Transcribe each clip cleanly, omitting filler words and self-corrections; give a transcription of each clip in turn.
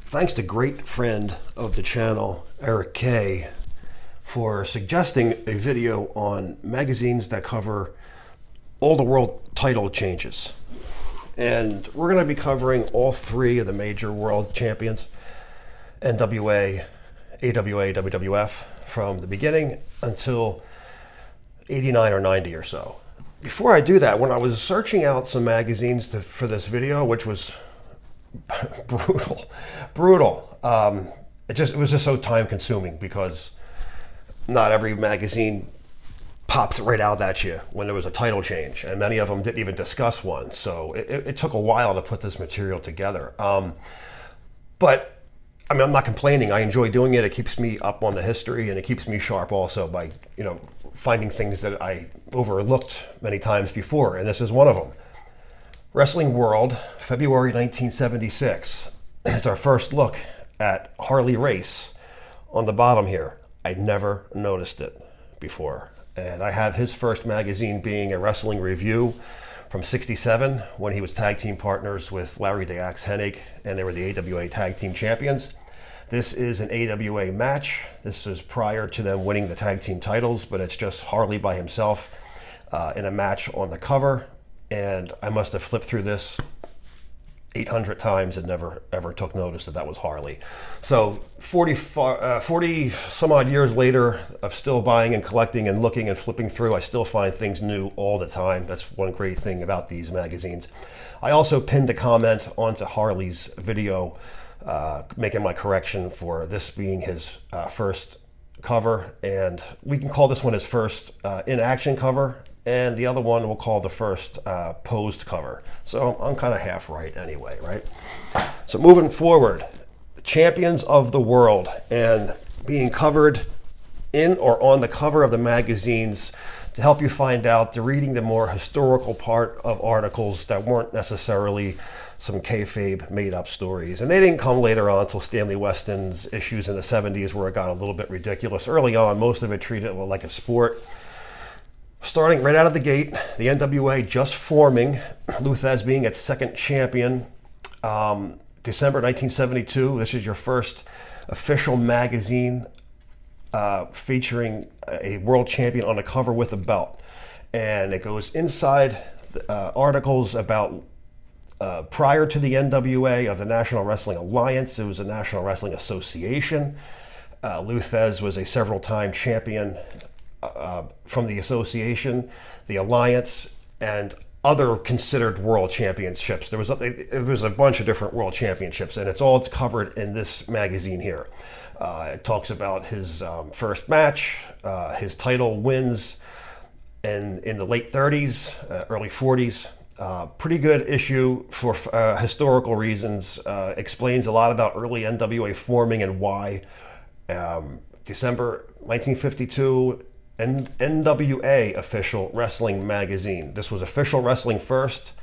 Thanks to great friend of the channel, Eric K, for suggesting a video on magazines that cover all the world title changes. And we're going to be covering all three of the major world champions, NWA, AWA, WWF, from the beginning until 89 or 90 or so. Before I do that, when I was searching out some magazines for this video, which was brutal. It was just so time consuming because not every magazine pops right out at you when there was a title change, and many of them didn't even discuss one. So it took a while to put this material together. But I mean, I'm not complaining. I enjoy doing it. It keeps me up on the history, and it keeps me sharp also by, finding things that I overlooked many times before, and this is one of them. Wrestling World, February 1976. It's our first look at Harley Race on the bottom here. I'd never noticed it before. And I have his first magazine being a Wrestling Review from 67 when he was tag team partners with Larry the Axe Hennig, and they were the AWA Tag Team Champions. This is an AWA match. This is prior to them winning the tag team titles, but it's just Harley by himself in a match on the cover. And I must have flipped through this 800 times and never ever took notice that was Harley. So 40 some odd years later of still buying and collecting and looking and flipping through, I still find things new all the time. That's one great thing about these magazines. I also pinned a comment onto Harley's video making my correction for this being his first cover, and we can call this one his first in-action cover, and the other one we'll call the first posed cover. So I'm kind of half right anyway, right? So moving forward, the champions of the world, and being covered in or on the cover of the magazines to help you find out, to reading the more historical part of articles that weren't necessarily some kayfabe made-up stories. And they didn't come later on until Stanley Weston's issues in the 70s, where it got a little bit ridiculous. Early on, most of it treated it like a sport. Starting right out of the gate, the NWA just forming, Lou Thesz being its second champion. December 1972, this is your first official magazine featuring a world champion on the cover with a belt. And it goes inside articles about prior to the NWA of the National Wrestling Alliance. It was a National Wrestling Association. Lou Thesz was a several-time champion from the association, the alliance, and other considered world championships. There was a bunch of different world championships, and it's all covered in this magazine here. It talks about his first match, his title wins in the late 30s, early 40s. Pretty good issue for historical reasons. Explains a lot about early NWA forming and why. December 1952, NWA official wrestling magazine. This was official wrestling first,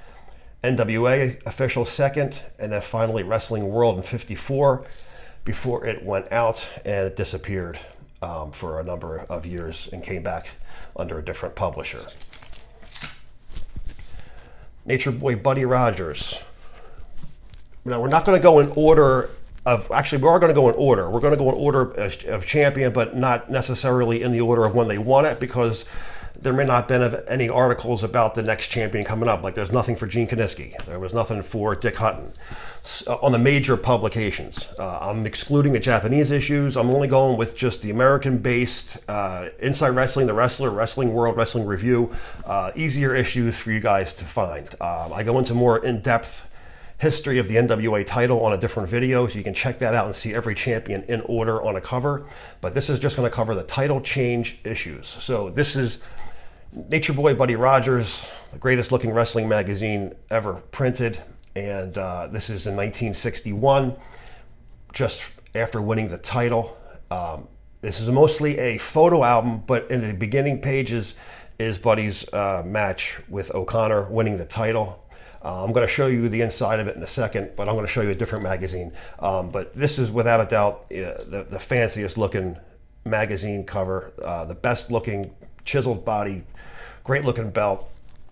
NWA official second, and then finally Wrestling World in 54 before it went out and it disappeared for a number of years and came back under a different publisher. Nature Boy Buddy Rogers. Now, we're not going to go in order of, actually, we are going to go in order. We're going to go in order of champion, but not necessarily in the order of when they won it, because there may not have been any articles about the next champion coming up. Like, there's nothing for Gene Kiniski. There was nothing for Dick Hutton on the major publications. I'm excluding the Japanese issues. I'm only going with just the American-based Inside Wrestling, The Wrestler, Wrestling World, Wrestling Review, easier issues for you guys to find. I go into more in-depth history of the NWA title on a different video, so you can check that out and see every champion in order on a cover. But this is just going to cover the title change issues. So this is Nature Boy Buddy Rogers, the greatest looking wrestling magazine ever printed. And this is in 1961, just after winning the title. This is mostly a photo album, but in the beginning pages is Buddy's match with O'Connor winning the title. I'm going to show you the inside of it in a second, but I'm going to show you a different magazine. But this is without a doubt the fanciest looking magazine cover, the best looking chiseled body, great looking belt,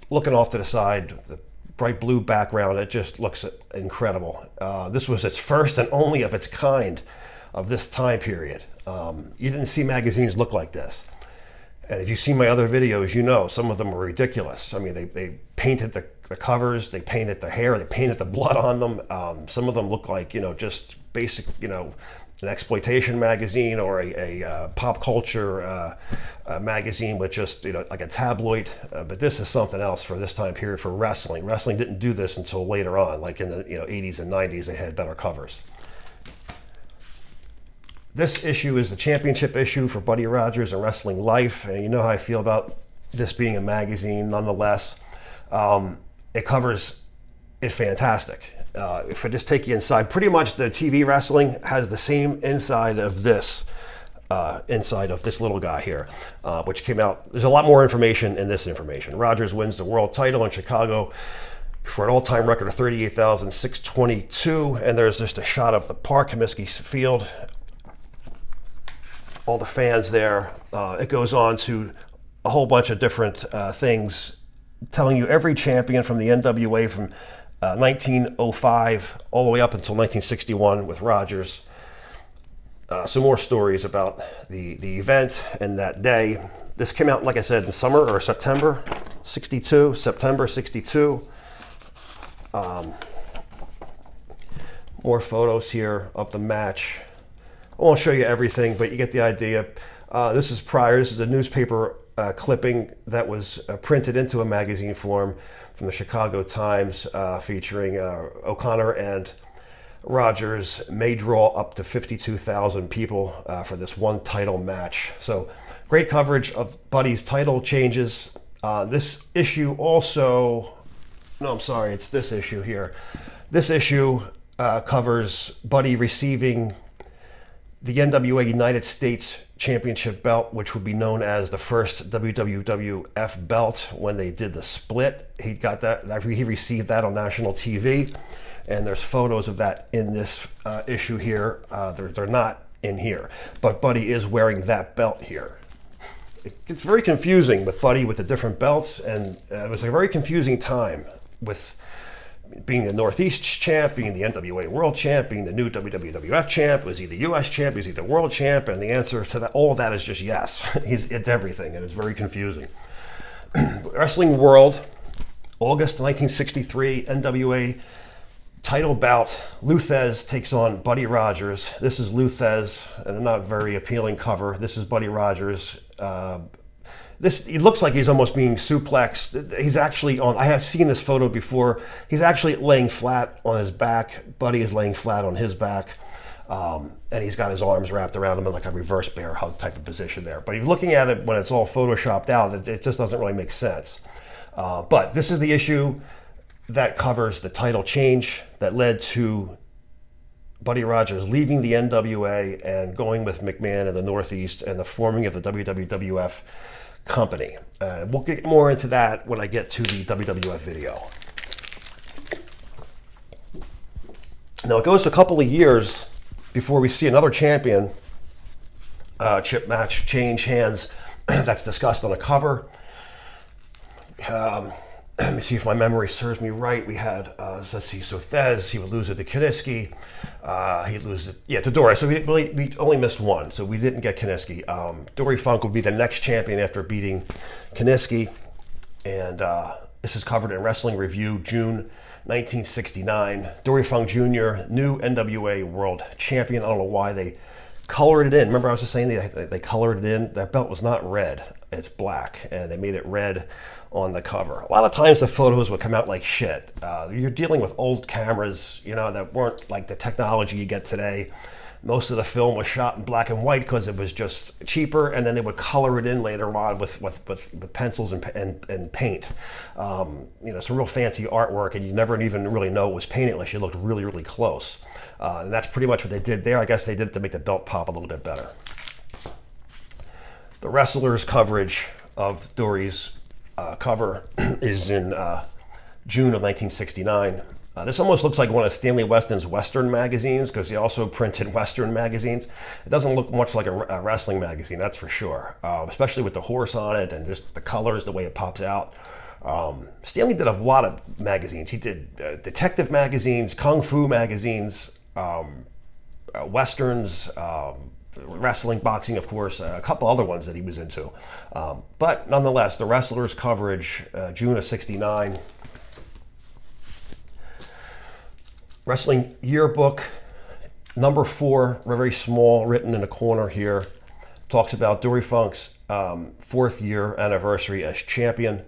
looking off to the side, the bright blue background. It just looks incredible. This was its first and only of its kind of this time period. You didn't see magazines look like this. And if you see my other videos, you know some of them were ridiculous. I mean, they painted the covers, they painted the hair, they painted the blood on them. Some of them look like, just basic, an exploitation magazine or a pop culture magazine with just, like a tabloid. But this is something else for this time period for wrestling. Wrestling didn't do this until later on, like in the 80s and 90s, they had better covers. This issue is the championship issue for Buddy Rogers and Wrestling Life. And you know how I feel about this being a magazine, nonetheless. It covers it fantastic. If I just take you inside, pretty much the TV wrestling has the same inside of this little guy here, which came out. There's a lot more information in this information. Rogers wins the world title in Chicago for an all-time record of 38,622. And there's just a shot of the park, Comiskey Field. All the fans there. It goes on to a whole bunch of different things, telling you every champion from the NWA from 1905 all the way up until 1961 with Rogers. Some more stories about the event and that day. This came out, like I said, in summer or September 62. September 62. More photos here of the match. I won't show you everything, but you get the idea. This is prior. This is a newspaper clipping that was printed into a magazine form from the Chicago Times, featuring O'Connor and Rogers may draw up to 52,000 people for this one title match. So great coverage of Buddy's title changes. This issue also, no, I'm sorry, it's this issue here. This issue covers Buddy receiving the NWA United States Championship belt, which would be known as the first WWWF belt when they did the split. He got that, he received that on national TV, and there's photos of that in this issue here. They're not in here, but Buddy is wearing that belt here. It's very confusing with Buddy with the different belts, and it was a very confusing time with being the Northeast champ, being the NWA world champ, being the new WWWF champ. Was he the US champ? Is he the world champ? And the answer to that, all of that is just yes. It's everything, and it's very confusing. Wrestling World, August 1963, NWA title bout. Lou Thesz takes on Buddy Rogers. This is Lou Thesz, and a not very appealing cover. This is Buddy Rogers. He looks like he's almost being suplexed. He's actually on, I have seen this photo before. He's actually laying flat on his back. Buddy is laying flat on his back. And he's got his arms wrapped around him in like a reverse bear hug type of position there. But if you're looking at it when it's all photoshopped out, it just doesn't really make sense. But this is the issue that covers the title change that led to Buddy Rogers leaving the NWA and going with McMahon in the Northeast and the forming of the WWWF company. We'll get more into that when I get to the WWF video. Now it goes a couple of years before we see another champion chip match change hands that's discussed on a cover. Let me see if my memory serves me right. We had, let's see, so Thesz, he would lose it to Comiskey. He'd lose it, to Dory. So we only missed one, so we didn't get Comiskey. Dory Funk would be the next champion after beating Comiskey. And this is covered in Wrestling Review, June 1969. Dory Funk Jr., new NWA World Champion. I don't know why they colored it in. Remember I was just saying they colored it in? That belt was not red. It's black, and they made it red on the cover. A lot of times the photos would come out like shit. You're dealing with old cameras, that weren't like the technology you get today. Most of the film was shot in black and white because it was just cheaper, and then they would color it in later on with pencils and paint. Some real fancy artwork, and you never even really know it was painted unless you looked really, really close. And that's pretty much what they did there. I guess they did it to make the belt pop a little bit better. The wrestlers' coverage of Dory's cover is in June of 1969. This almost looks like one of Stanley Weston's Western magazines, because he also printed Western magazines. It doesn't look much like a wrestling magazine, that's for sure, especially with the horse on it and just the colors, the way it pops out. Stanley did a lot of magazines. He did detective magazines, kung fu magazines, westerns, wrestling, boxing, of course, a couple other ones that he was into. But nonetheless, the Wrestlers coverage, June of '69. Wrestling Yearbook, number 4, very small, written in the corner here. Talks about Dory Funk's 4th year anniversary as champion.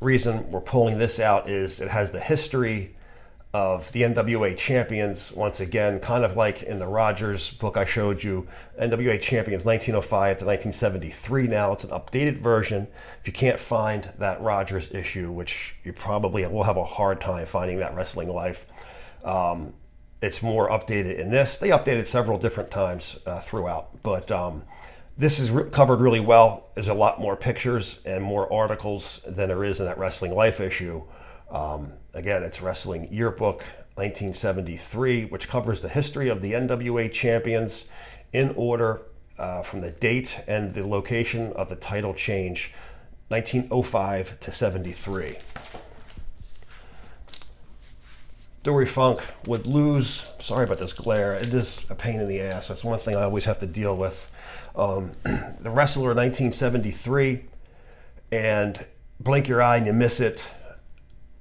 Reason we're pulling this out is it has the history of the NWA champions, once again, kind of like in the Rogers book I showed you, NWA champions 1905 to 1973 now. It's an updated version. If you can't find that Rogers issue, which you probably will have a hard time finding that Wrestling Life, it's more updated in this. They updated several different times throughout, but this is covered really well. There's a lot more pictures and more articles than there is in that Wrestling Life issue. Again, it's Wrestling Yearbook 1973, which covers the history of the NWA champions in order from the date and the location of the title change, 1905 to 73. Dory Funk would lose. Sorry about this glare. It is a pain in the ass. That's one thing I always have to deal with. The Wrestler 1973, and blink your eye and you miss it.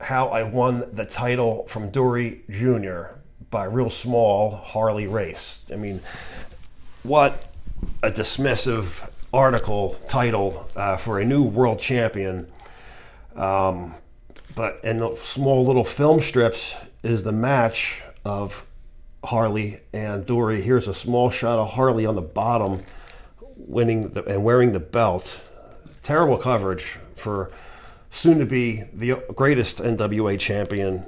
How I won the title from Dory Jr. by real small Harley Race. I mean, what a dismissive article title for a new world champion. But in the small little film strips is the match of Harley and Dory. Here's a small shot of Harley on the bottom winning and wearing the belt. Terrible coverage for soon to be the greatest NWA champion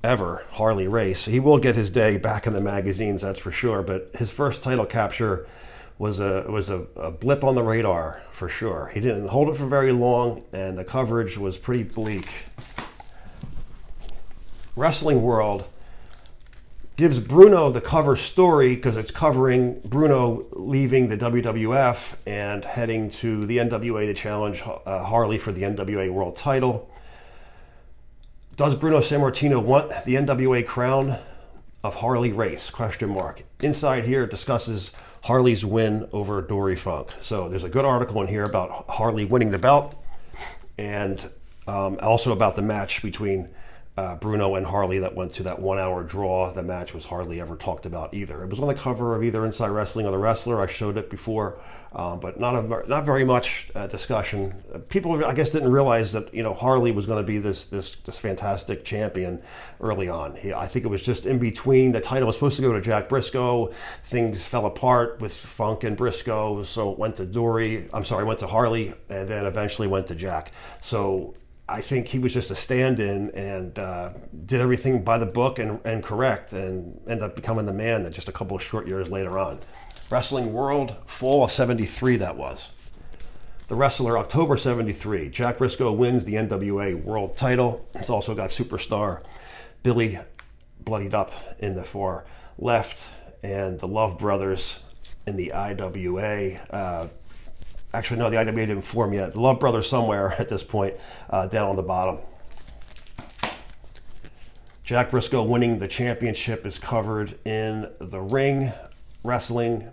ever, Harley Race. He will get his day back in the magazines, that's for sure, but his first title capture was a blip on the radar for sure. He didn't hold it for very long, and the coverage was pretty bleak. Wrestling World gives Bruno the cover story because it's covering Bruno leaving the WWF and heading to the NWA to challenge Harley for the NWA World title. Does Bruno Sammartino want the NWA crown of Harley Race? Question mark. Inside here it discusses Harley's win over Dory Funk. So there's a good article in here about Harley winning the belt, and also about the match between Bruno and Harley that went to that 1-hour draw. The match was hardly ever talked about either. It was on the cover of either Inside Wrestling or The Wrestler. I showed it before, but not very much discussion. People, I guess, didn't realize that Harley was going to be this fantastic champion early on. I think it was just in between. The title was supposed to go to Jack Briscoe. Things fell apart with Funk and Briscoe, so it went to Harley, and then eventually went to Jack. So I think he was just a stand-in and did everything by the book and correct, and ended up becoming the man that just a couple of short years later on. Wrestling World, fall of '73 that was. The Wrestler, October '73. Jack Briscoe wins the NWA World title. It's also got Superstar Billy bloodied up in the far left, and the Love Brothers in the IWA. Actually, no, the IWA didn't form yet. The Love Brothers somewhere at this point, down on the bottom. Jack Briscoe winning the championship is covered in The Ring Wrestling,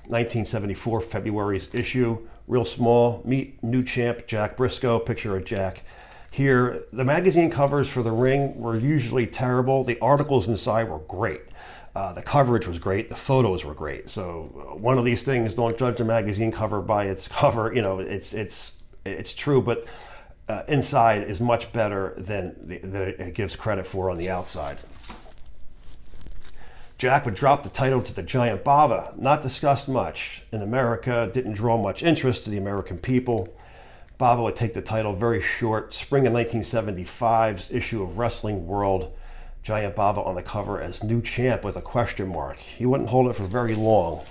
1974, February's issue. Real small. Meet new champ Jack Briscoe. Picture of Jack here. The magazine covers for The Ring were usually terrible. The articles inside were great. The coverage was great. The photos were great. So one of these things, don't judge a magazine cover by its cover. It's true, but inside is much better than it gives credit for on the outside. Jack would drop the title to the Giant Baba. Not discussed much in America. Didn't draw much interest to the American people. Baba would take the title very short. Spring of 1975's issue of Wrestling World. Giant Baba on the cover as new champ with a question mark. He wouldn't hold it for very long.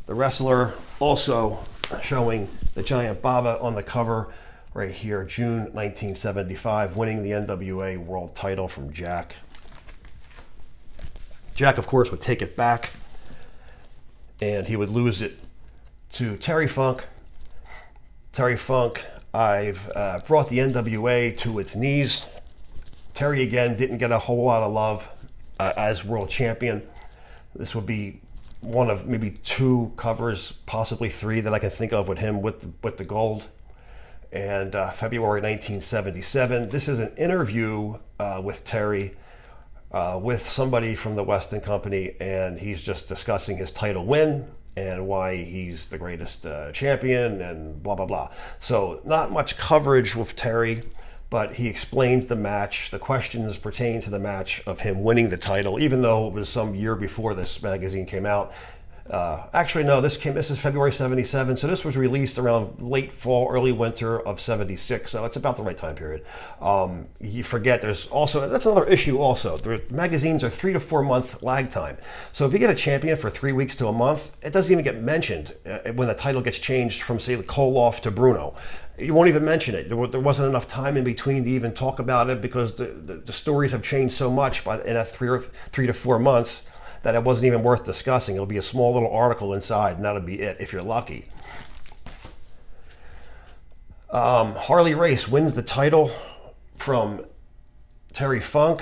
The Wrestler also showing the Giant Baba on the cover right here, June 1975, winning the NWA World title from Jack. Jack, of course, would take it back, and he would lose it to Terry Funk. Terry Funk. I've brought the NWA to its knees. Terry, again, didn't get a whole lot of love as world champion. This would be one of maybe 2 covers, possibly 3 that I can think of with him with the gold. And February 1977, this is an interview with Terry with somebody from the Weston Company, and he's just discussing his title win and why he's the greatest champion and blah, blah, blah. So not much coverage with Terry, but he explains the match. The questions pertain to the match of him winning the title, even though it was some year before this magazine came out. Actually, no, this is February 77, so this was released around late fall, early winter of 76, so it's about the right time period. You forget there's also, that's another issue also, the magazines are 3 to 4 month lag time. So if you get a champion for 3 weeks to a month, it doesn't even get mentioned when the title gets changed from, say, Koloff to Bruno. You won't even mention it. There wasn't enough time in between to even talk about it because the stories have changed so much in that 3 to 4 months that it wasn't even worth discussing. It'll be a small little article inside, and that'll be it if you're lucky. Harley Race wins the title from Terry Funk,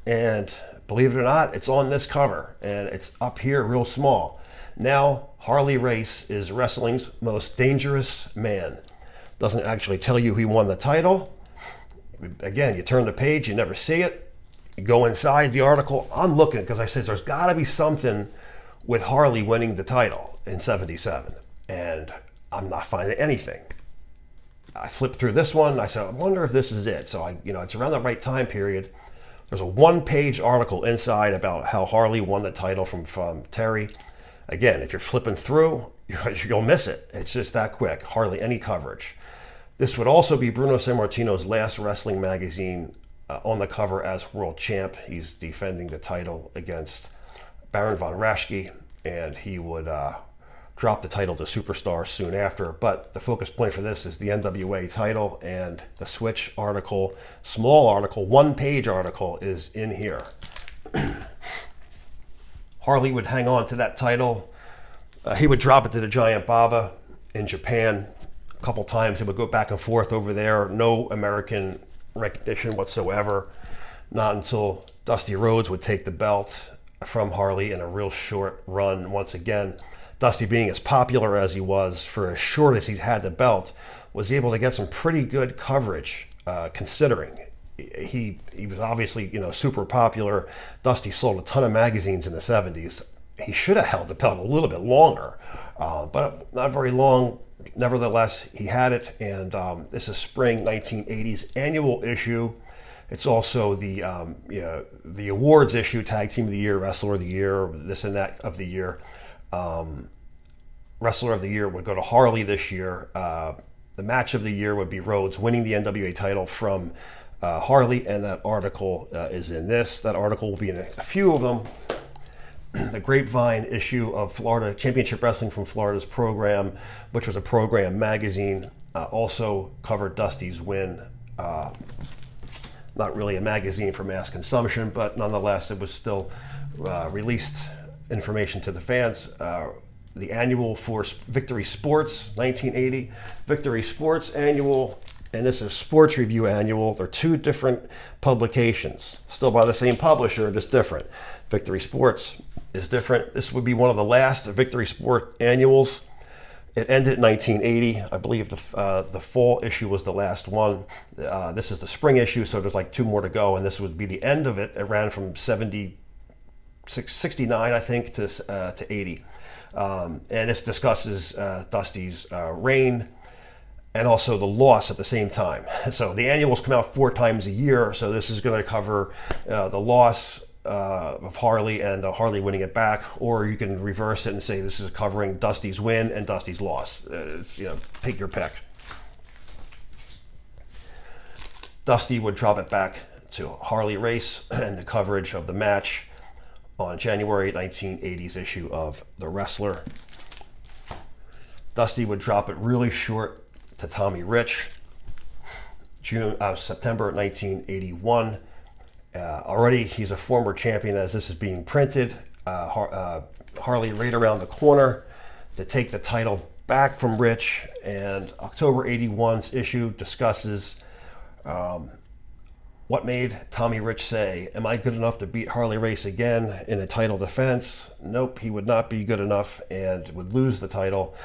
and believe it or not, it's on this cover, and it's up here real small. Now, Harley Race is wrestling's most dangerous man. Doesn't actually tell you he won the title. Again, you turn the page, you never see it. You go inside the article. I'm looking because I said there's got to be something with Harley winning the title in 77, and I'm not finding anything. I flipped through this one. I said, I wonder if this is it. So it's around the right time period. There's a 1-page article inside about how Harley won the title from Terry. Again, if you're flipping through, you'll miss it. It's just that quick. Hardly any coverage. This would also be Bruno Sammartino's last wrestling magazine on the cover as world champ. He's defending the title against Baron von Raschke, and he would drop the title to Superstar soon after. But the focus point for this is the NWA title, and the Switch article, small article, 1-page article is in here. Harley would hang on to that title. He would drop it to the Giant Baba in Japan a couple times. He would go back and forth over there. No American recognition whatsoever. Not until Dusty Rhodes would take the belt from Harley in a real short run once again. Dusty, being as popular as he was for as short as he's had the belt, was able to get some pretty good coverage considering. He was obviously, super popular. Dusty sold a ton of magazines in the 70s. He should have held the belt a little bit longer, but not very long. Nevertheless, he had it, and this is spring 1980's annual issue. It's also the awards issue: Tag Team of the Year, Wrestler of the Year, this and that of the year. Wrestler of the Year would go to Harley this year. The match of the year would be Rhodes winning the NWA title from Harley, and that article is in this. That article will be in a few of them. The Grapevine issue of Florida Championship Wrestling from Florida's Program, which was a Program magazine, also covered Dusty's win. Not really a magazine for mass consumption, but nonetheless, it was still released information to the fans. The annual for Victory Sports, 1980. Victory Sports Annual, and this is Sports Review Annual. They're 2 different publications, still by the same publisher, just different. Victory Sports is different. This would be one of the last Victory Sport annuals. It ended in 1980. I believe the fall issue was the last one. This is the spring issue, so there's like 2 more to go, and this would be the end of it. It ran from 69, I think, to 80. And this discusses Dusty's reign and also the loss at the same time. So the annuals come out 4 times a year, so this is going to cover the loss of Harley and Harley winning it back, or you can reverse it and say this is covering Dusty's win and Dusty's loss. It's, take your pick. Dusty would drop it back to Harley Race and the coverage of the match on January 1980's issue of The Wrestler. Dusty would drop it really short to Tommy Rich, September 1981. Already he's a former champion as this is being printed. Harley right around the corner to take the title back from Rich, and October 81's issue discusses what made Tommy Rich say, "Am I good enough to beat Harley Race again in a title defense?" Nope, he would not be good enough and would lose the title.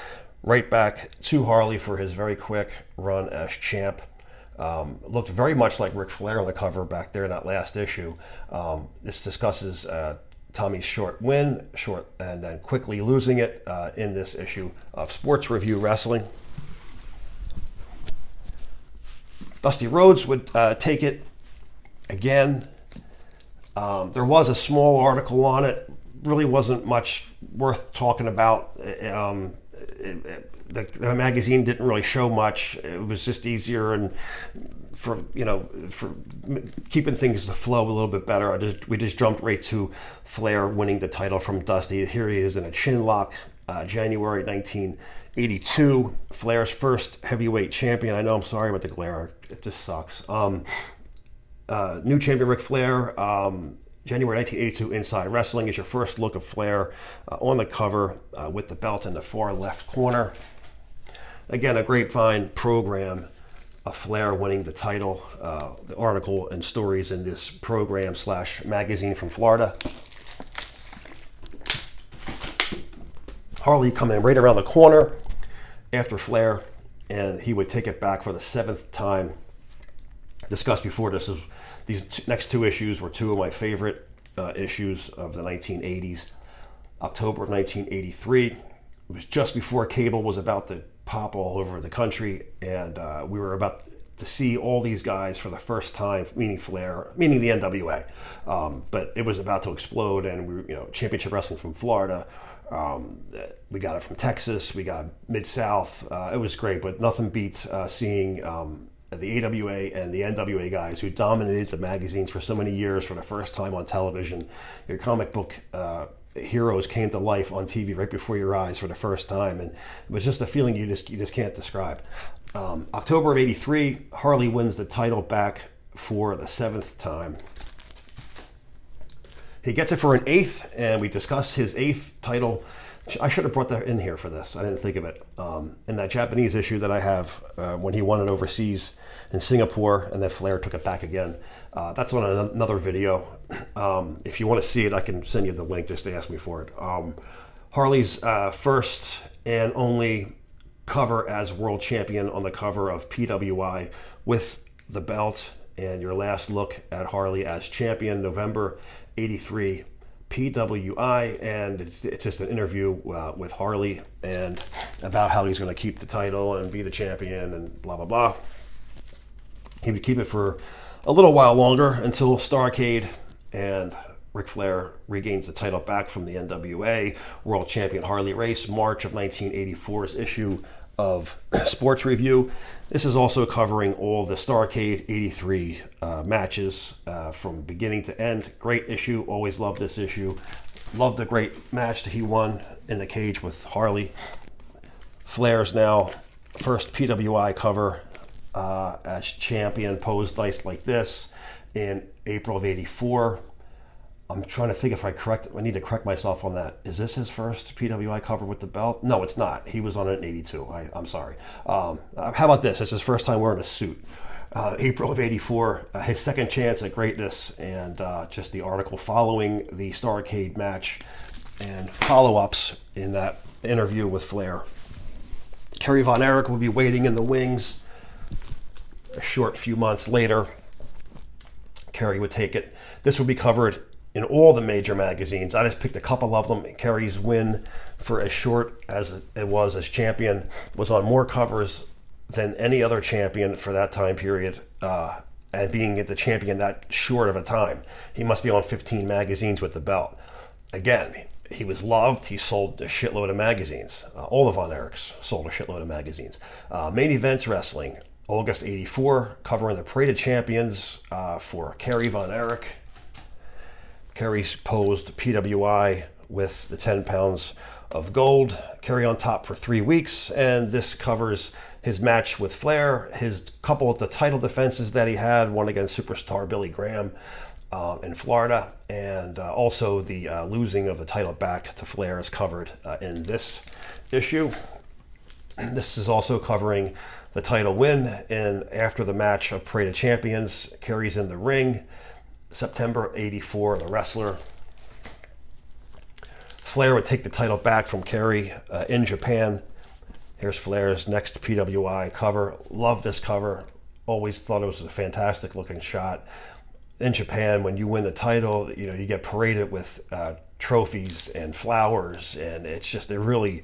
Right back to Harley for his very quick run as champ. Looked very much like Ric Flair on the cover back there in that last issue. This discusses Tommy's short win, and then quickly losing it in this issue of Sports Review Wrestling. Dusty Rhodes would take it again. There was a small article on it. Really wasn't much worth talking about. The magazine didn't really show much. It was just easier and for keeping things to flow a little bit better. We just jumped right to Flair winning the title from Dusty. Here he is in a chin lock, January 1982. Flair's first heavyweight champion. I know, I'm sorry about the glare. It just sucks. New champion Ric Flair. January 1982 Inside Wrestling is your first look of Flair on the cover with the belt in the far left corner. Again, a grapevine program of Flair winning the title. The article and stories in this program / magazine from Florida. Harley coming right around the corner after Flair, and he would take it back for the 7th time. Discussed before, these next two issues were two of my favorite issues of the 1980s. October of 1983. It was just before cable was about to pop all over the country, and we were about to see all these guys for the first time, meaning Flair, meaning the NWA. But it was about to explode, and we, Championship Wrestling from Florida. We got it from Texas. We got Mid-South. It was great, but nothing beats seeing the AWA and the NWA guys who dominated the magazines for so many years for the first time on television. Your comic book heroes came to life on TV right before your eyes for the first time, and it was just a feeling you just can't describe. October of '83, Harley wins the title back for the 7th time. He gets it for an 8th, and we discussed his 8th title. I should have brought that in here for this. I didn't think of it. In that Japanese issue that I have, when he won it overseas in Singapore, and then Flair took it back again. That's on another video. If you want to see it, I can send you the link. Just ask me for it. Harley's first and only cover as world champion on the cover of PWI with the belt, and your last look at Harley as champion, November '83. PWI, and it's just an interview with Harley and about how he's going to keep the title and be the champion and blah blah blah. He would keep it for a little while longer until Starrcade, and Ric Flair regains the title back from the NWA. World champion Harley Race, March of 1984's issue of Sports Review. This is also covering all the Starrcade '83 matches from beginning to end. Great issue. Always loved this issue. Loved the great match that he won in the cage with Harley. Flair's now first PWI cover as champion, posed nice like this in April of '84. I'm trying to think if I need to correct myself on that. Is this his first PWI cover with the belt? No, it's not. He was on it in '82. I'm sorry. How about this? It's his first time wearing a suit. April of '84, his second chance at greatness, and just the article following the Starrcade match and follow-ups in that interview with Flair. Kerry Von Erich will be waiting in the wings. A short few months later, Kerry would take it. This would be covered in all the major magazines. I just picked a couple of them. Kerry's win, for as short as it was as champion, was on more covers than any other champion for that time period. And being the champion that short of a time, he must be on 15 magazines with the belt. Again, he was loved. He sold a shitload of magazines. All the Von Erichs sold a shitload of magazines. Main Events Wrestling, August '84, covering the Parade of Champions for Kerry Von Erich. Kerry's posed PWI with the 10 pounds of gold. Kerry on top for 3 weeks, and this covers his match with Flair, his couple of the title defenses that he had, one against superstar Billy Graham in Florida, and also the losing of the title back to Flair is covered in this issue. This is also covering the title win, and after the match of Parade of Champions, Kerry's in the ring. September '84, the wrestler. Flair would take the title back from Kerry in Japan. Here's Flair's next PWI cover. Love this cover. Always thought it was a fantastic looking shot. In Japan, when you win the title, you know, you get paraded with trophies and flowers, and it's just, they really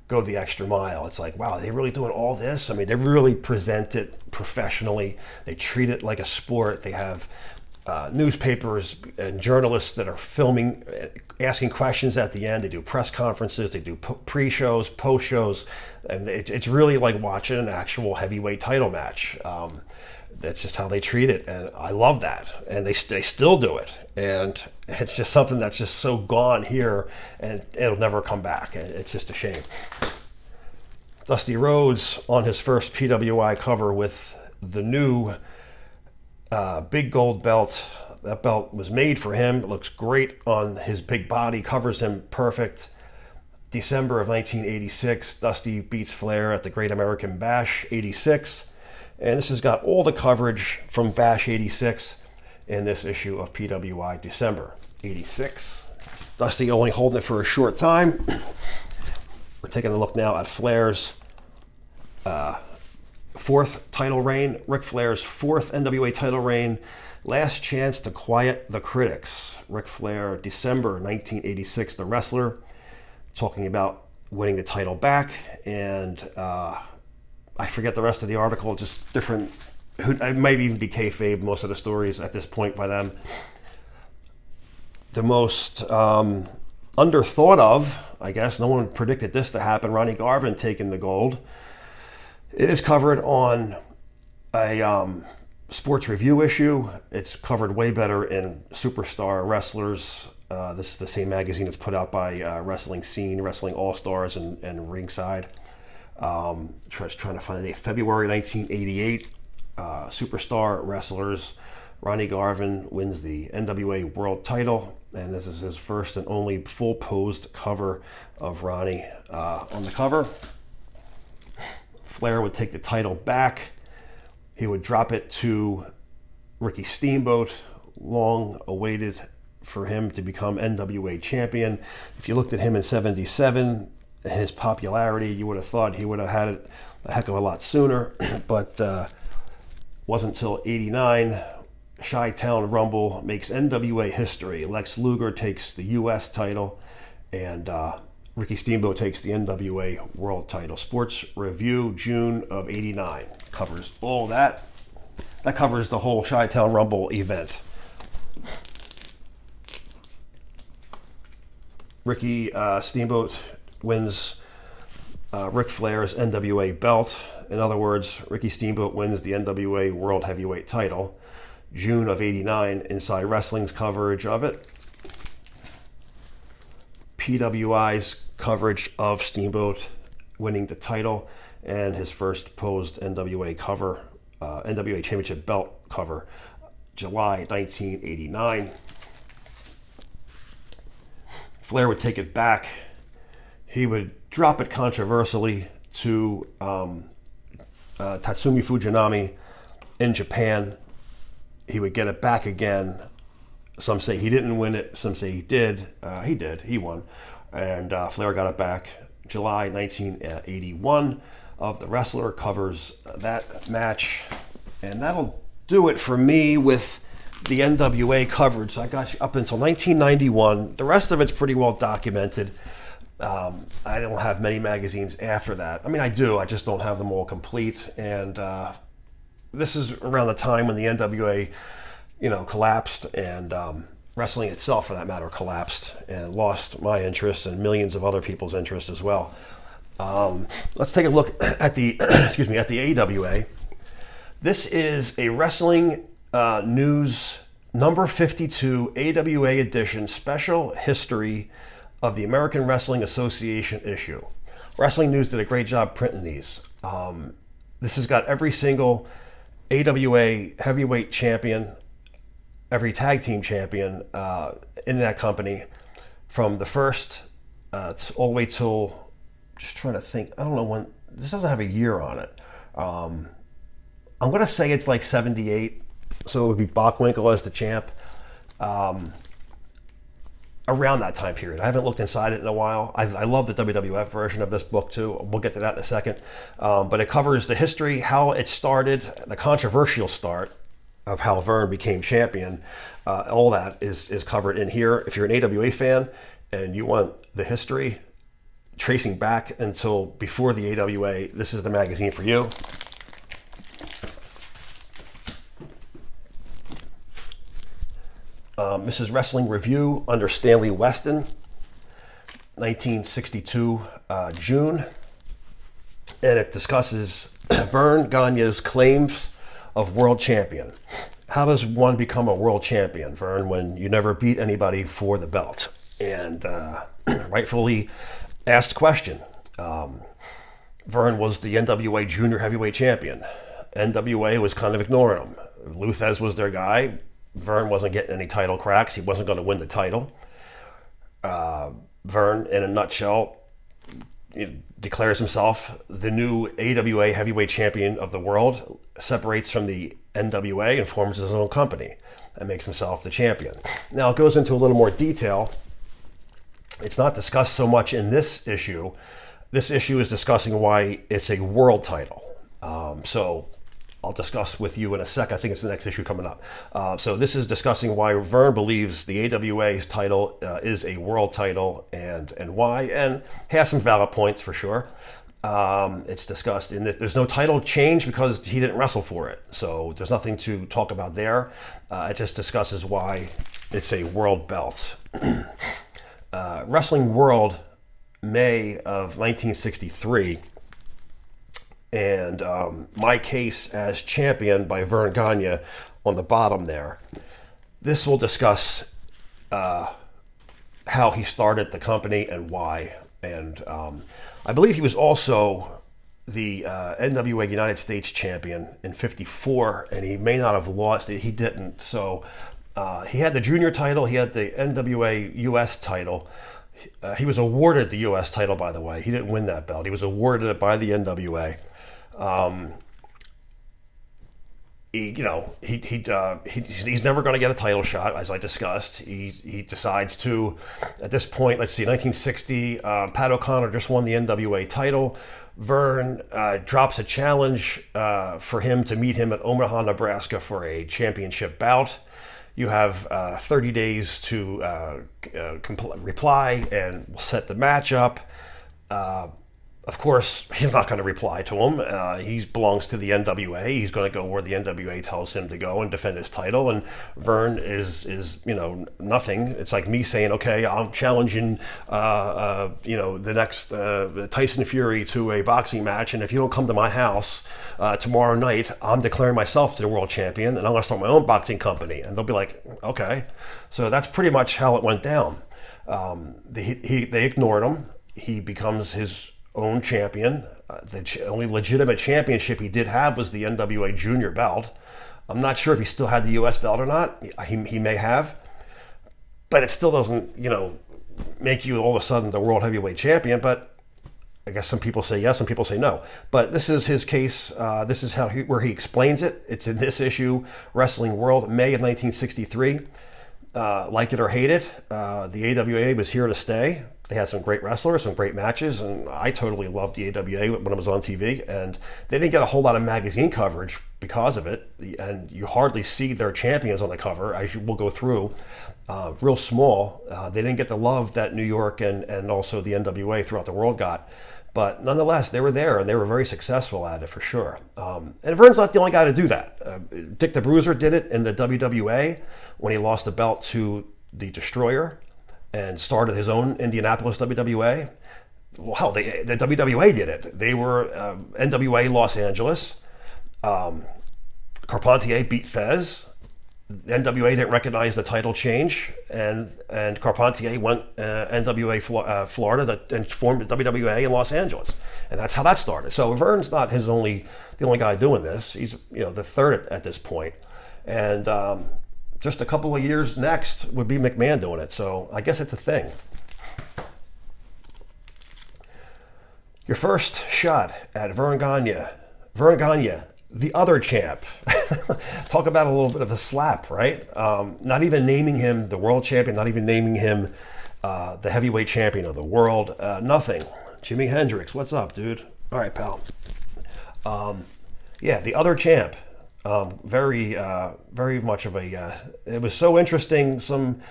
go the extra mile. It's like, wow, they're really doing all this? I mean, they really present it professionally. They treat it like a sport. They have newspapers and journalists that are filming, asking questions at the end. They do press conferences, they do pre-shows, post-shows, and it's really like watching an actual heavyweight title match. That's just how they treat it, and I love that. And they still do it, and it's just something that's just so gone here, and it'll never come back. It's just a shame. Dusty Rhodes on his first PWI cover with the new big gold belt. That belt was made for him. It looks great on his big body, covers him perfect. December of 1986, Dusty beats Flair at the Great American Bash '86. And this has got all the coverage from Bash '86 in this issue of PWI December '86. Dusty only holding it for a short time. We're taking a look now at Flair's fourth title reign, Ric Flair's fourth NWA title reign, last chance to quiet the critics. Ric Flair, December 1986, the wrestler, talking about winning the title back, and I forget the rest of the article, just different, it might even be kayfabe, most of the stories at this point by them. The most underthought of, I guess, no one predicted this to happen, Ronnie Garvin taking the gold. It is covered on a sports review issue. It's covered way better in Superstar Wrestlers. This is the same magazine that's put out by Wrestling Scene, Wrestling All-Stars, and Ringside. Trying to find the date. February 1988, Superstar Wrestlers. Ronnie Garvin wins the NWA World Title, and this is his first and only full-posed cover of Ronnie on the cover. Flair would take the title back. He would drop it to Ricky Steamboat, long awaited for him to become NWA champion. If you looked at him in '77, his popularity, you would have thought he would have had it a heck of a lot sooner, but wasn't until '89. Chi-Town Rumble makes NWA history. Lex Luger takes the U.S. title, and Ricky Steamboat takes the NWA World title. Sports Review, June of '89. Covers all that. That covers the whole Chi-Town Rumble event. Ricky Steamboat wins Ric Flair's NWA belt. In other words, Ricky Steamboat wins the NWA World Heavyweight title. June of '89, Inside Wrestling's coverage of it. PWI's coverage of Steamboat winning the title and his first posed NWA cover, NWA Championship belt cover, July 1989. Flair would take it back. He would drop it controversially to Tatsumi Fujinami in Japan. He would get it back again. Some say he didn't win it. Some say he did. He did. He won. And Flair got it back. July 1981 of The Wrestler covers that match. And that'll do it for me with the NWA coverage. I got you up until 1991. The rest of it's pretty well documented. I don't have many magazines after that. I mean, I do. I just don't have them all complete. And this is around the time when the NWA, collapsed, and wrestling itself, for that matter, collapsed and lost my interest and millions of other people's interest as well. Let's take a look at the at the AWA. This is a Wrestling News number 52 AWA edition, special history of the American Wrestling Association issue. Wrestling News did a great job printing these. This has got every single AWA heavyweight champion, every tag team champion in that company, from the first all the way till, just trying to think, I don't know when, this doesn't have a year on it. I'm going to say it's like 78. So it would be Bockwinkel as the champ. Around that time period. I haven't looked inside it in a while. I love the WWF version of this book too. We'll get to that in a second. But it covers the history, how it started, the controversial start of how Verne became champion. All that is covered in here. If you're an AWA fan and you want the history tracing back until before the AWA, this is the magazine for you. Mrs. Wrestling Review under Stanley Weston, 1962 June. And it discusses Verne Gagne's claims of world champion. How does one become a world champion, Verne, when you never beat anybody for the belt? And rightfully asked question. Verne was the NWA junior heavyweight champion. NWA was kind of ignoring him. Luthez was their guy. Verne wasn't getting any title cracks. He wasn't going to win the title. Verne, in a nutshell, declares himself the new AWA heavyweight champion of the world, separates from the NWA and forms his own company and makes himself the champion. Now, it goes into a little more detail. It's not discussed so much in this issue. This issue is discussing why it's a world title. So I'll discuss with you in a sec. I think it's the next issue coming up. So this is discussing why Verne believes the AWA's title is a world title and why, and has some valid points for sure. It's discussed in that there's no title change because he didn't wrestle for it. So there's nothing to talk about there. It just discusses why it's a world belt. Wrestling World, May of 1963. And My Case as Champion by Verne Gagne on the bottom there. This will discuss how he started the company and why. And I believe he was also the NWA United States champion in '54, and he may not have lost it. He didn't. So he had the junior title. He had the NWA US title. He was awarded the US title, by the way. He didn't win that belt. He was awarded it by the NWA. He's never going to get a title shot, as I discussed. He decides to, at this point, let's see, 1960, Pat O'Connor just won the NWA title. Verne drops a challenge for him to meet him at Omaha, Nebraska for a championship bout. You have 30 days to reply and set the match up. Of course, he's not going to reply to him. He belongs to the NWA. He's going to go where the NWA tells him to go and defend his title. And Verne is nothing. It's like me saying, okay, I'm challenging, the next Tyson Fury to a boxing match. And if you don't come to my house tomorrow night, I'm declaring myself to the world champion, and I'm going to start my own boxing company. And they'll be like, okay. So that's pretty much how it went down. They ignored him. He becomes his own champion. The only legitimate championship he did have was the NWA junior belt. I'm not sure if he still had the US belt or not. He may have, but it still doesn't, make you all of a sudden the world heavyweight champion. But I guess some people say yes, some people say no. But this is his case. This is where he explains it. It's in this issue, Wrestling World, May of 1963. Like it or hate it, the AWA was here to stay. They had some great wrestlers, some great matches, and I totally loved the AWA when it was on TV. And they didn't get a whole lot of magazine coverage because of it, and you hardly see their champions on the cover, as we'll go through. Real small. They didn't get the love that New York and also the NWA throughout the world got. But nonetheless, they were there, and they were very successful at it for sure. And Verne's not the only guy to do that. Dick the Bruiser did it in the WWA when he lost the belt to the Destroyer and started his own Indianapolis WWA. Well, hell, the WWA did it. They were NWA Los Angeles. Carpentier beat Fez. The NWA didn't recognize the title change, and Carpentier went NWA Florida and formed the WWA in Los Angeles, and that's how that started. So Verne's not the only guy doing this. He's the third at this point, and just a couple of years next would be McMahon doing it. So I guess it's a thing. Your first shot at Verne Gagne. Verne Gagne, the other champ. Talk about a little bit of a slap, right? Not even naming him the world champion, not even naming him the heavyweight champion of the world. Nothing. Jimi Hendrix, what's up, dude? All right, pal. Yeah, the other champ. Very much of a. It was so interesting. Some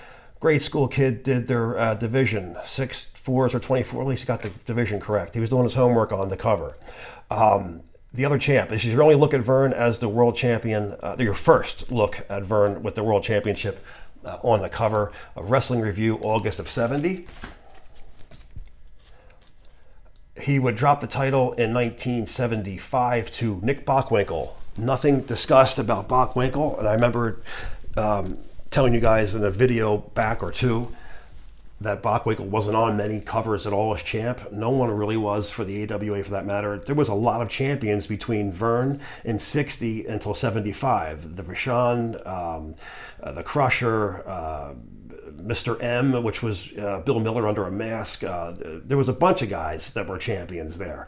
grade school kid did their division 6-4s or 24. At least he got the division correct. He was doing his homework on the cover. The other champ. This is your only look at Verne as the world champion. Your first look at Verne with the world championship on the cover of Wrestling Review, August of '70. He would drop the title in 1975 to Nick Bockwinkel. Nothing discussed about Bockwinkel, and I remember telling you guys in a video back or two that Bockwinkel wasn't on many covers at all as champ. No one really was for the AWA for that matter. There was a lot of champions between Verne in 60 until 75. The Vachon, the Crusher, Mr. M, which was Bill Miller under a mask. There was a bunch of guys that were champions there.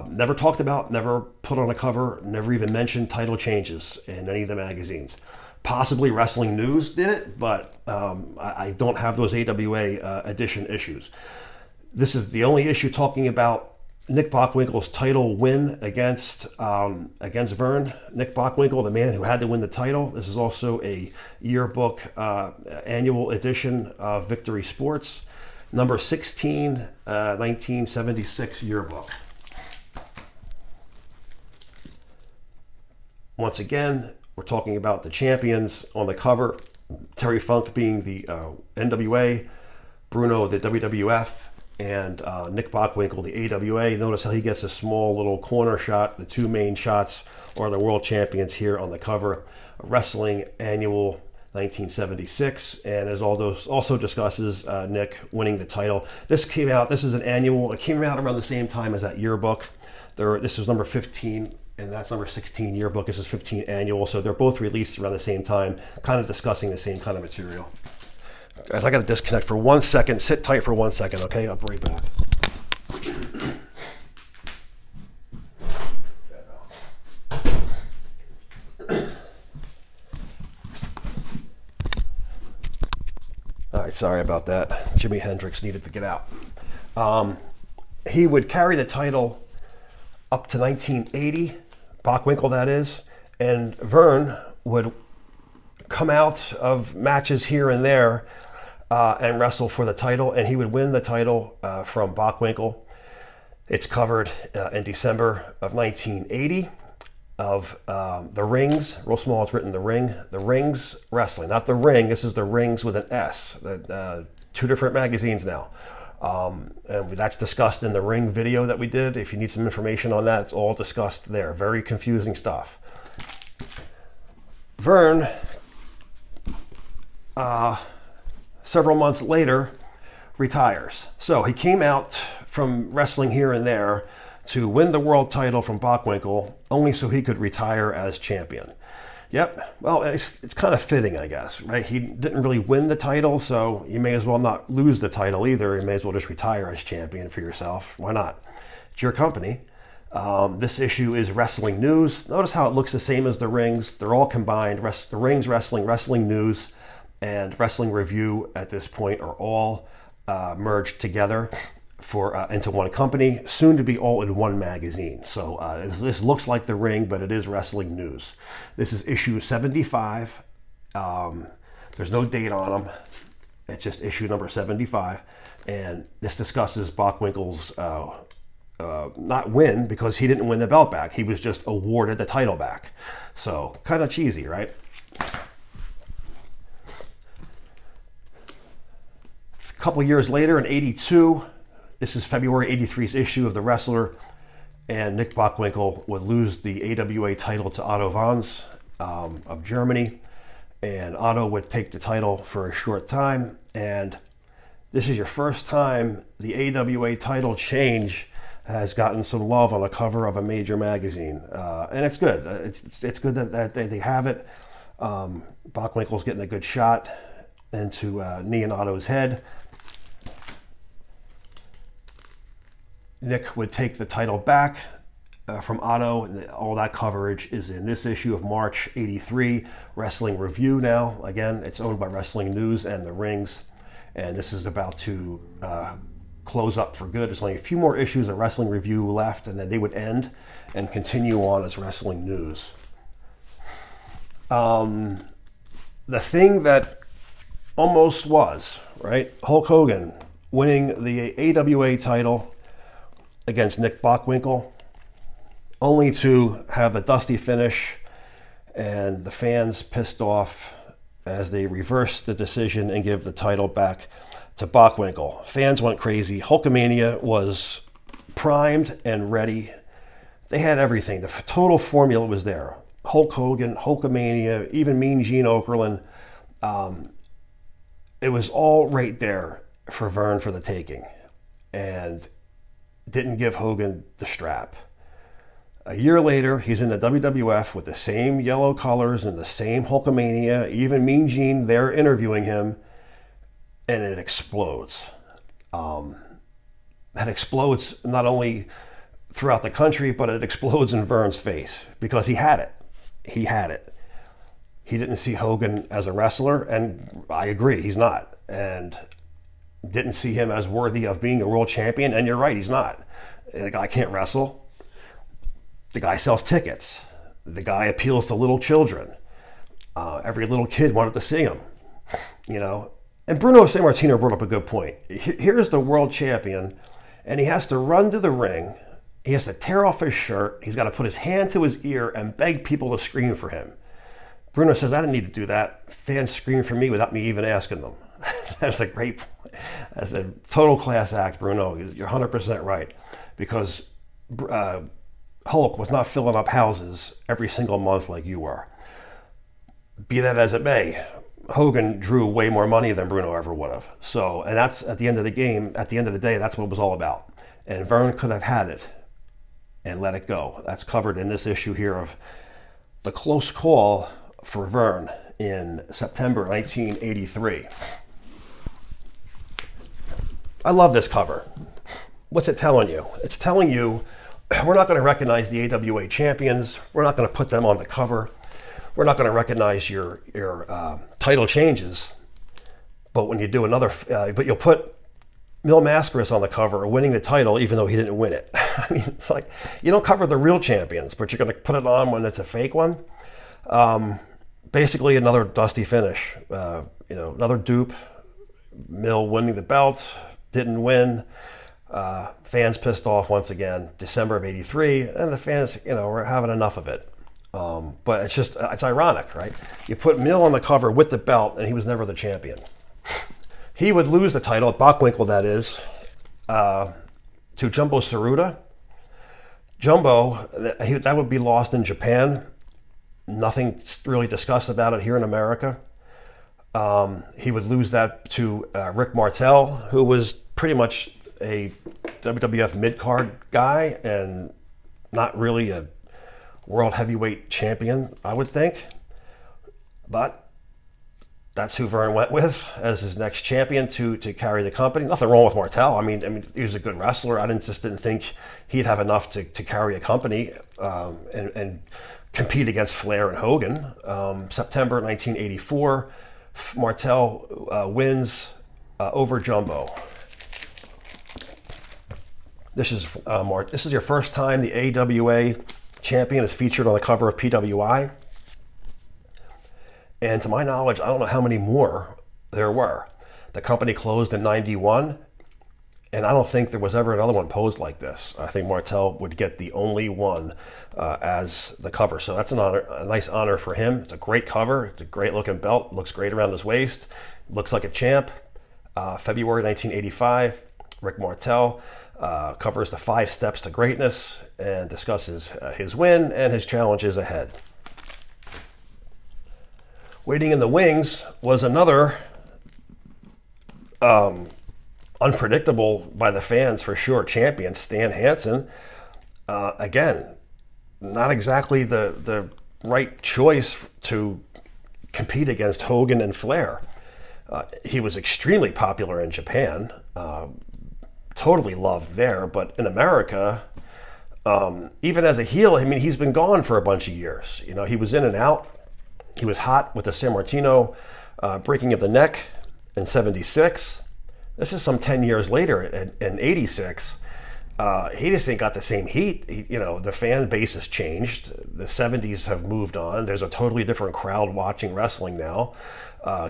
Never talked about, never put on a cover, never even mentioned title changes in any of the magazines. Possibly Wrestling News did it, but I don't have those AWA edition issues. This is the only issue talking about Nick Bockwinkel's title win against Verne. Nick Bockwinkel, the man who had to win the title. This is also a yearbook annual edition of Victory Sports, number 16, 1976 yearbook. Once again, we're talking about the champions on the cover. Terry Funk being the NWA, Bruno the WWF, and Nick Bockwinkel the AWA. Notice how he gets a small little corner shot. The two main shots are the world champions here on the cover. Wrestling Annual 1976, and as all those also discusses Nick winning the title. This is an annual. It came out around the same time as that yearbook. This was number 15. And that's number 16 yearbook. This is 15 annual. So they're both released around the same time, kind of discussing the same kind of material. Guys, I got to disconnect for 1 second. Sit tight for 1 second, okay? I'll be right back. All right, sorry about that. Jimi Hendrix needed to get out. He would carry the title up to 1980. Bockwinkel, that is, and Verne would come out of matches here and there and wrestle for the title, and he would win the title from Bockwinkel. It's covered in December of 1980 of The Rings, real small, it's written The Rings Wrestling, not The Ring, this is The Rings with an S, two different magazines now. And that's discussed in the Ring video that we did. If you need some information on that, it's all discussed there. Very confusing stuff. Verne, several months later, retires. So he came out from wrestling here and there to win the world title from Bockwinkel, only so he could retire as champion. Yep, well, it's kind of fitting, I guess, right? He didn't really win the title, so you may as well not lose the title either. You may as well just retire as champion for yourself. Why not? It's your company. This issue is Wrestling News. Notice how it looks the same as the Rings. They're all combined. The Rings Wrestling, Wrestling News, and Wrestling Review at this point are all merged together into one company, soon to be all in one magazine. So this looks like The Ring, but it is Wrestling News. This is issue 75. There's no date on them. It's just issue number 75. And this discusses Bockwinkel's not win, because he didn't win the belt back. He was just awarded the title back. So kind of cheesy, right? A couple years later in 82, this is February 83's issue of The Wrestler, and Nick Bockwinkel would lose the AWA title to Otto Wanz of Germany, and Otto would take the title for a short time, and this is your first time the AWA title change has gotten some love on the cover of a major magazine, and it's good. It's good that they have it. Bockwinkel's getting a good shot into knee and Otto's head. Nick would take the title back from Otto, and all that coverage is in this issue of March '83, Wrestling Review now. Again, it's owned by Wrestling News and The Rings, and this is about to close up for good. There's only a few more issues of Wrestling Review left, and then they would end and continue on as Wrestling News. The thing that almost was, right, Hulk Hogan winning the AWA title against Nick Bockwinkel, only to have a dusty finish and the fans pissed off as they reversed the decision and give the title back to Bockwinkel. Fans went crazy. Hulkamania was primed and ready. They had everything. The total formula was there. Hulk Hogan, Hulkamania, even Mean Gene Okerlund. It was all right there for Verne for the taking, and didn't give Hogan the strap. A year later, he's in the WWF with the same yellow colors and the same Hulkamania, even Mean Gene there interviewing him, and it explodes. That explodes not only throughout the country, but it explodes in Verne's face because he had it. He had it. He didn't see Hogan as a wrestler, and I agree, he's not. And didn't see him as worthy of being a world champion, and you're right, he's not. The guy can't wrestle. The guy sells tickets. The guy appeals to little children. Every little kid wanted to see him, you know. And Bruno Sammartino brought up a good point. Here's the world champion, and he has to run to the ring. He has to tear off his shirt. He's got to put his hand to his ear and beg people to scream for him. Bruno says, I didn't need to do that. Fans screamed for me without me even asking them. That's a great point. That's a total class act, Bruno. You're 100% right. Because Hulk was not filling up houses every single month like you were. Be that as it may, Hogan drew way more money than Bruno ever would have. So, and that's at the end of the game, at the end of the day, that's what it was all about. And Verne could have had it and let it go. That's covered in this issue here of the close call for Verne in September 1983. I love this cover. What's it telling you? It's telling you we're not going to recognize the AWA champions. We're not going to put them on the cover. We're not going to recognize your title changes. But when you do another, but you'll put Mil Mascaras on the cover winning the title even though he didn't win it. I mean, it's like you don't cover the real champions, but you're going to put it on when it's a fake one. Basically, another dusty finish. Another dupe. Mil winning the belt, didn't win. Fans pissed off once again. December of '83, and the fans, were having enough of it. But it's ironic, right? You put Mil on the cover with the belt, and he was never the champion. He would lose the title, Bockwinkel that is, to Jumbo Tsuruta. Jumbo, that would be lost in Japan. Nothing really discussed about it here in America. He would lose that to Rick Martel, who was pretty much a WWF mid-card guy and not really a world heavyweight champion, I would think. But that's who Verne went with as his next champion to carry the company. Nothing wrong with Martel. I mean, he was a good wrestler. I just didn't think he'd have enough to carry a company and compete against Flair and Hogan. September 1984, Martel wins over Jumbo. This is your first time the AWA champion is featured on the cover of PWI. And to my knowledge, I don't know how many more there were. The company closed in '91, and I don't think there was ever another one posed like this. I think Martel would get the only one as the cover. So that's a nice honor for him. It's a great cover. It's a great looking belt. Looks great around his waist. Looks like a champ. February 1985, Rick Martel covers the 5 steps to greatness and discusses his win and his challenges ahead. Waiting in the wings was another unpredictable by the fans for sure champion, Stan Hansen. Again, not exactly the right choice to compete against Hogan and Flair. He was extremely popular in Japan. totally loved there. But in America, even as a heel, I mean, he's been gone for a bunch of years. You know, he was in and out. He was hot with the San Martino breaking of the neck in '76. This is some 10 years later in '86. He just ain't got the same heat. You know, the fan base has changed. The '70s have moved on. There's a totally different crowd watching wrestling now.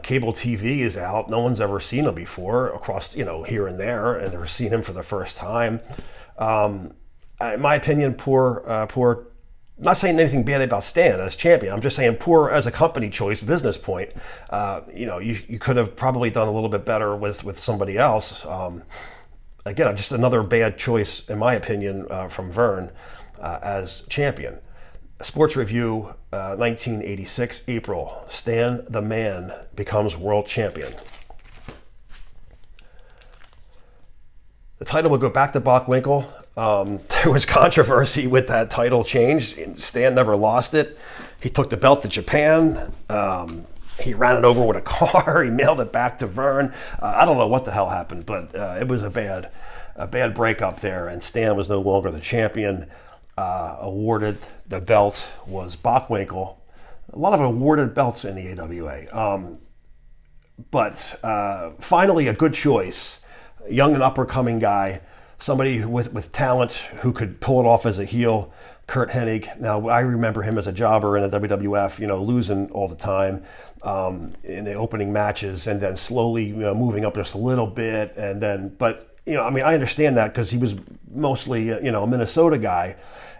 Cable TV is out. No one's ever seen him before across, you know, here and there, and they're seeing him for the first time. In my opinion, poor. I'm not saying anything bad about Stan as champion. I'm just saying poor as a company choice, business point. You know, you could have probably done a little bit better with somebody else. Again, just another bad choice, in my opinion, from Vern as champion. Sports Review, 1986, April. Stan the Man becomes world champion. The title would go back to Bockwinkel. There was controversy with that title change. Stan never lost it. He took the belt to Japan. He ran it over with a car. He mailed it back to Vern. I don't know what the hell happened, but it was a bad breakup there, and Stan was no longer the champion. Awarded the belt was Bockwinkel. A lot of awarded belts in the AWA. But finally, a good choice. Young and up-and-coming guy. Somebody with talent who could pull it off as a heel, Curt Hennig. Now, I remember him as a jobber in the WWF, you know, losing all the time in the opening matches, and then slowly, you know, moving up just a little bit. And then, but, you know, I mean, I understand that because he was mostly, you know, a Minnesota guy.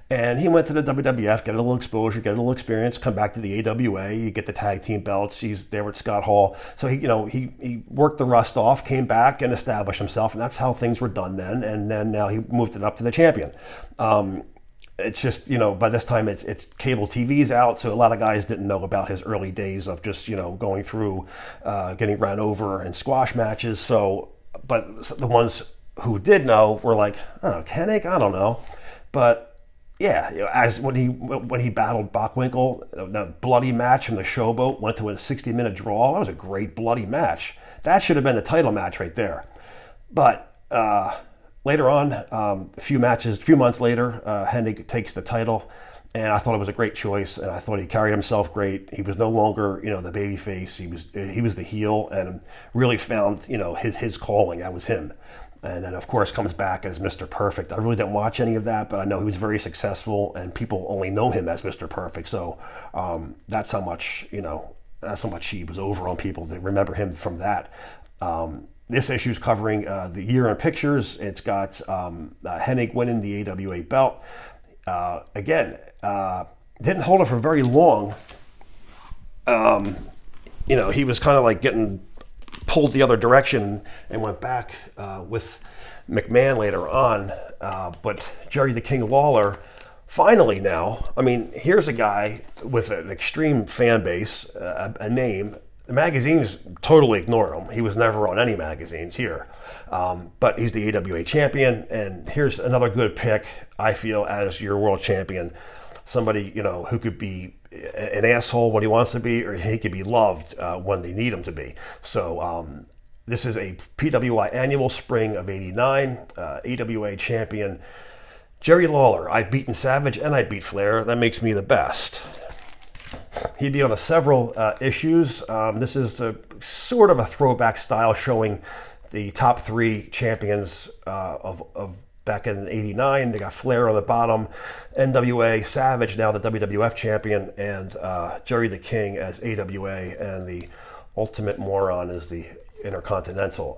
And he went to the WWF, get a little exposure, get a little experience, come back to the AWA, you get the tag team belts. He's there with Scott Hall. So he worked the rust off, came back and established himself, and that's how things were done then. And then now he moved it up to the champion. It's just, you know, by this time it's cable TV's out, so a lot of guys didn't know about his early days of just, you know, going through, getting ran over in squash matches. So, but the ones who did know were like, oh, Hennig, I don't know, but. Yeah, you know, as when he battled Bockwinkel, the bloody match from the Showboat went to a 60-minute draw. That was a great bloody match. That should have been the title match right there. But later on, a few months later, Hennig takes the title, and I thought it was a great choice. And I thought he carried himself great. He was no longer, you know, the baby face. He was the heel, and really found, you know, his calling. That was him. And then, of course, comes back as Mr. Perfect. I really didn't watch any of that, but I know he was very successful, and people only know him as Mr. Perfect. So that's how much, you know, that's how much he was over on people to remember him from that. This issue is covering the year in pictures. It's got Hennig winning the AWA belt. Again, didn't hold it for very long. You know, he was kind of like getting pulled the other direction and went back with McMahon later on. But Jerry the King Lawler, finally now, I mean, here's a guy with an extreme fan base, a name. The magazines totally ignored him. He was never on any magazines here. But he's the AWA champion, and here's another good pick, I feel, as your world champion. Somebody, you know, who could be an asshole when he wants to be, or he could be loved when they need him to be. So this is a PWI annual spring of '89, AWA champion Jerry Lawler. I've beaten Savage and I beat Flair. That makes me the best. He'd be on several issues. This is sort of a throwback style showing the top three champions of back in '89. They got Flair on the bottom, NWA, Savage, now the WWF champion, and Jerry the King as AWA, and the Ultimate Moron as the Intercontinental.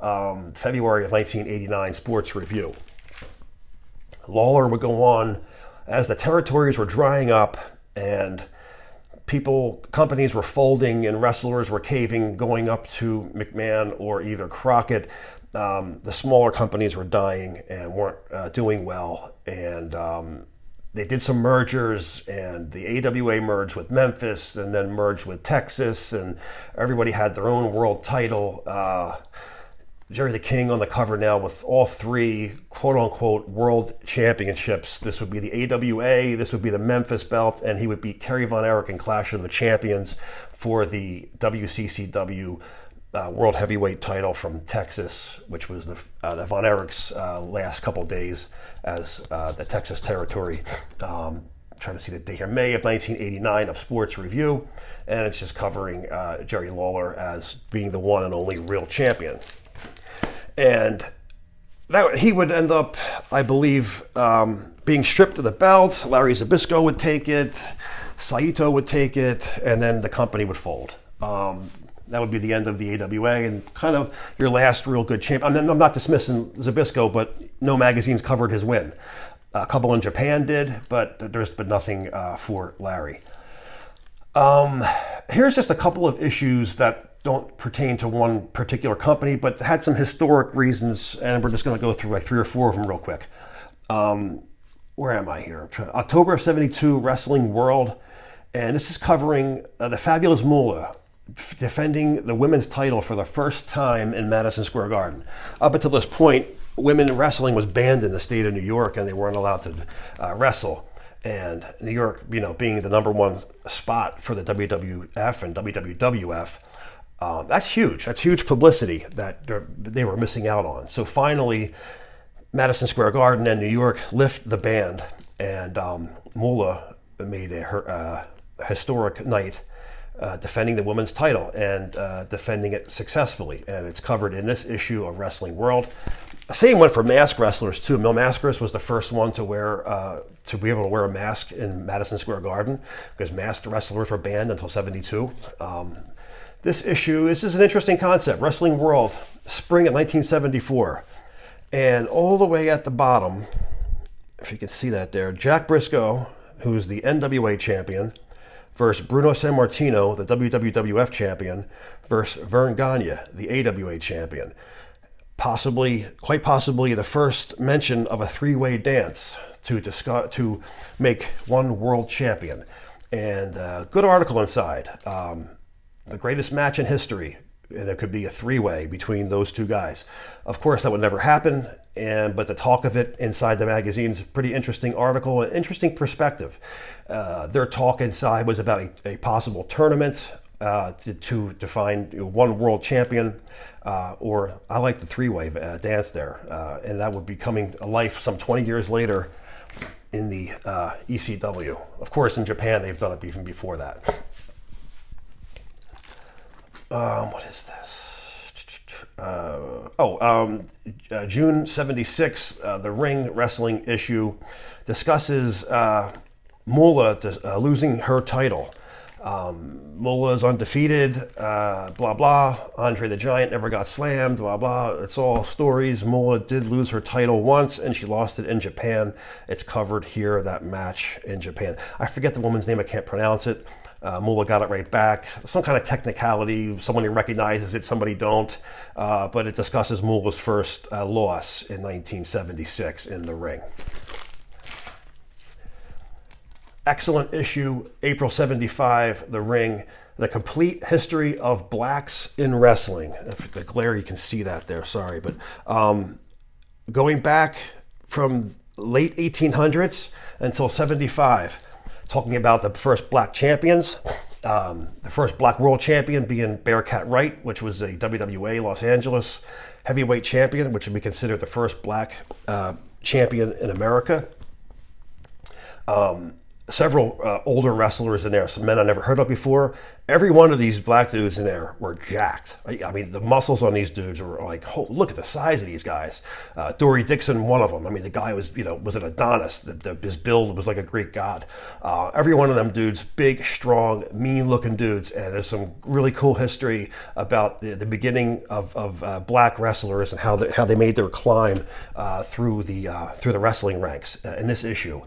February of 1989, Sports Review. Lawler would go on as the territories were drying up and companies were folding and wrestlers were caving, going up to McMahon or either Crockett. The smaller companies were dying and weren't doing well, and they did some mergers, and the AWA merged with Memphis and then merged with Texas, and everybody had their own world title. Jerry the King on the cover now with all three quote-unquote world championships. This would be the AWA, this would be the Memphis belt, and he would beat Kerry Von Erich in Clash of the Champions for the WCCW world heavyweight title from Texas, which was the Von Erich's last couple of days as the Texas territory. Trying to see the date here, May of 1989 of Sports Review, and it's just covering Jerry Lawler as being the one and only real champion. And that he would end up, I believe, being stripped of the belt. Larry Zbyszko would take it, Saito would take it, and then the company would fold. That would be the end of the AWA and kind of your last real good champion. I'm not dismissing Zbyszko, but no magazines covered his win. A couple in Japan did, but there's been nothing for Larry. Here's just a couple of issues that don't pertain to one particular company, but had some historic reasons, and we're just going to go through like 3 or 4 of them real quick. Where am I here? October of 72, Wrestling World, and this is covering the Fabulous Moolah defending the women's title for the first time in Madison Square Garden. Up until this point, women wrestling was banned in the state of New York, and they weren't allowed to wrestle. And New York, being the number one spot for the WWF and WWWF, that's huge. That's huge publicity that they were missing out on. So finally, Madison Square Garden and New York lift the ban, and Moolah made a historic night defending the women's title and defending it successfully. And it's covered in this issue of Wrestling World. The same went for masked wrestlers too. Mil Mascaras was the first one to be able to wear a mask in Madison Square Garden, because masked wrestlers were banned until 72. This is an interesting concept. Wrestling World, spring of 1974. And all the way at the bottom, if you can see that there, Jack Briscoe, who's the NWA champion, versus Bruno Sammartino, the WWWF champion, versus Vern Gagne, the AWA champion. Quite possibly the first mention of a 3-way dance to make one world champion. And good article inside. The greatest match in history, and it could be a 3-way between those two guys. Of course, that would never happen, but the talk of it inside the magazine's a pretty interesting article, an interesting perspective. Their talk inside was about a possible tournament to find one world champion, or I like the 3-way dance there, and that would be coming to life some 20 years later in the ECW. Of course, in Japan, they've done it even before that. What is this? June 76, the Ring Wrestling issue discusses Moolah losing her title. Moolah is undefeated, blah, blah. Andre the Giant never got slammed, blah, blah. It's all stories. Moolah did lose her title once, and she lost it in Japan. It's covered here, that match in Japan. I forget the woman's name. I can't pronounce it. Moolah got it right back. Some kind of technicality. Somebody recognizes it, somebody don't. But it discusses Moolah's first loss in 1976 in the ring. Excellent issue, April 75, The Ring, The Complete History of Blacks in Wrestling. If the glare, you can see that there, sorry. But going back from late 1800s until 75, talking about the first black champions, the first black world champion being Bearcat Wright, which was a WWA Los Angeles heavyweight champion, which would be considered the first black champion in America. Several older wrestlers in there, some men I never heard of before. Every one of these black dudes in there were jacked. I mean, the muscles on these dudes were like, oh, look at the size of these guys. Dory Dixon, one of them. I mean, the guy was an Adonis. His build was like a Greek god. Every one of them dudes, big, strong, mean-looking dudes. And there's some really cool history about the beginning of black wrestlers and how they made their climb through the wrestling ranks in this issue.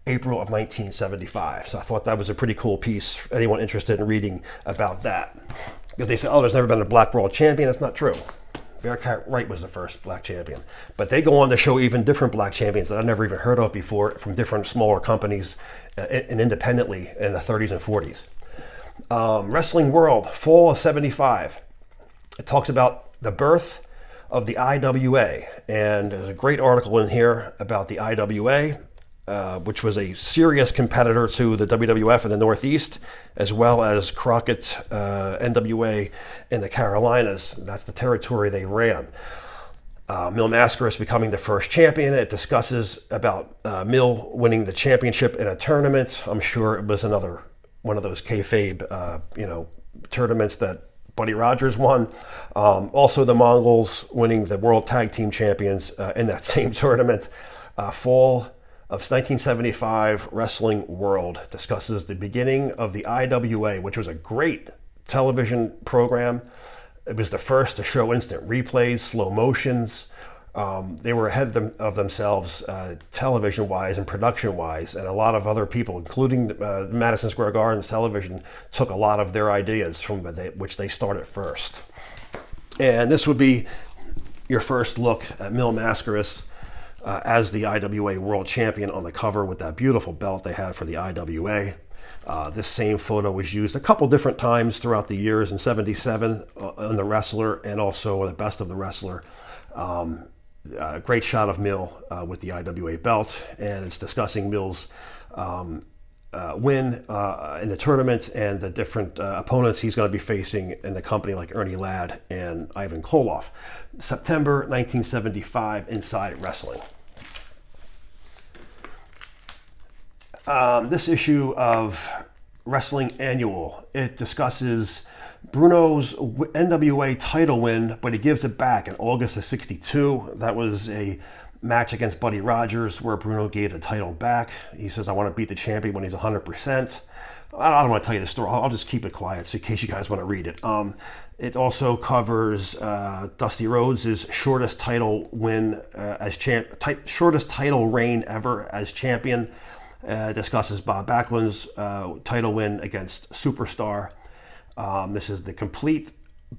April of 1975. So I thought that was a pretty cool piece for anyone interested in reading about that. Because they say, oh, there's never been a black world champion. That's not true. Bearcat Wright was the first black champion. But they go on to show even different black champions that I've never even heard of before from different smaller companies and independently in the 30s and 40s. Wrestling World, fall of 75. It talks about the birth of the IWA. And there's a great article in here about the IWA. which was a serious competitor to the WWF in the Northeast, as well as Crockett NWA in the Carolinas. That's the territory they ran. Mil Mascaras becoming the first champion. It discusses about Mil winning the championship in a tournament. I'm sure it was another one of those kayfabe, tournaments that Buddy Rogers won. Also, the Mongols winning the World Tag Team Champions in that same tournament. Fall of 1975, Wrestling World discusses the beginning of the IWA, which was a great television program. It was the first to show instant replays, slow motions. They were ahead of themselves television-wise and production-wise, and a lot of other people, including Madison Square Garden's television, took a lot of their ideas from which they started first. And this would be your first look at Mil Mascaras as the IWA World Champion on the cover with that beautiful belt they had for the IWA. This same photo was used a couple different times throughout the years in '77 on the Wrestler and also the Best of the Wrestler. Great shot of Mil with the IWA belt, and it's discussing Mil's win in the tournament and the different opponents he's going to be facing in the company, like Ernie Ladd and Ivan Koloff. September 1975, Inside Wrestling. This issue of Wrestling Annual, it discusses Bruno's NWA title win, but he gives it back in August of '62. That was a match against Buddy Rogers where Bruno gave the title back. He says, I want to beat the champion when he's 100%. I don't want to tell you the story. I'll just keep it quiet so in case you guys want to read it. It also covers Dusty Rhodes' shortest title win shortest title reign ever as champion. Discusses Bob Backlund's title win against Superstar. This is the complete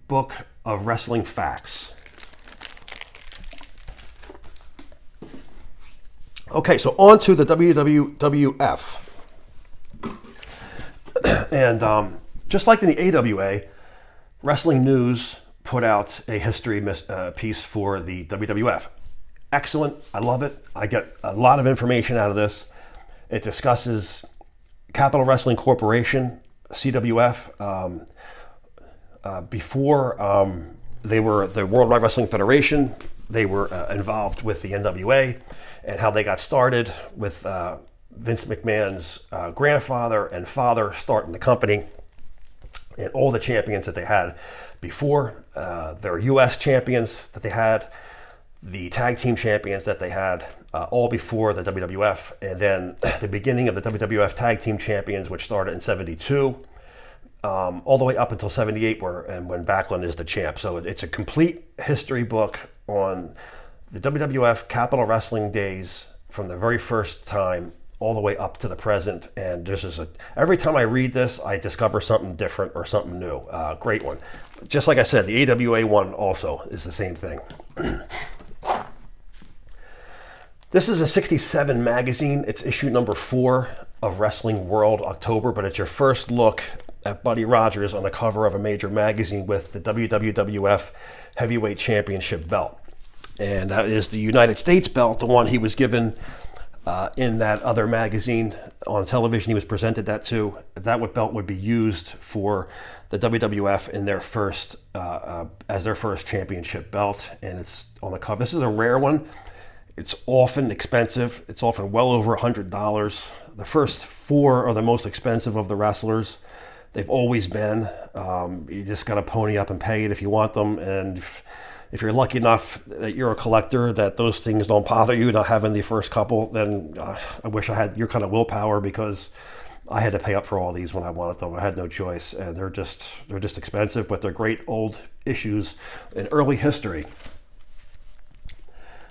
book of wrestling facts. Okay, so on to the WWWF. And just like in the AWA, Wrestling News put out a history piece for the WWF. Excellent. I love it. I get a lot of information out of this. It discusses Capital Wrestling Corporation, CWF. Before they were the World Wide Wrestling Federation, they were involved with the NWA and how they got started with Vince McMahon's grandfather and father starting the company, and all the champions that they had before, their U.S. champions that they had, the tag team champions that they had, all before the WWF, and then the beginning of the WWF tag team champions, which started in '72, all the way up until '78, when Backlund is the champ. So it's a complete history book on the WWF Capital Wrestling days from the very first time all the way up to the present. And every time I read this, I discover something different or something new. Great one. Just like I said, the AWA one also is the same thing. This is a '67 magazine. It's issue number 4 of Wrestling World, October, but it's your first look at Buddy Rogers on the cover of a major magazine with the WWWF Heavyweight Championship belt. And that is the United States belt, the one he was given in that other magazine on television he was presented that to. That belt would be used for the WWF in their first as their first championship belt, and it's on the cover. This is a rare one. It's often expensive. It's often well over $100. The first 4 are the most expensive of the wrestlers. They've always been. You just got to pony up and pay it if you want them. And if you're lucky enough that you're a collector, that those things don't bother you, not having the first couple, then I wish I had your kind of willpower, because I had to pay up for all these when I wanted them. I had no choice. And they're just expensive, but they're great old issues in early history.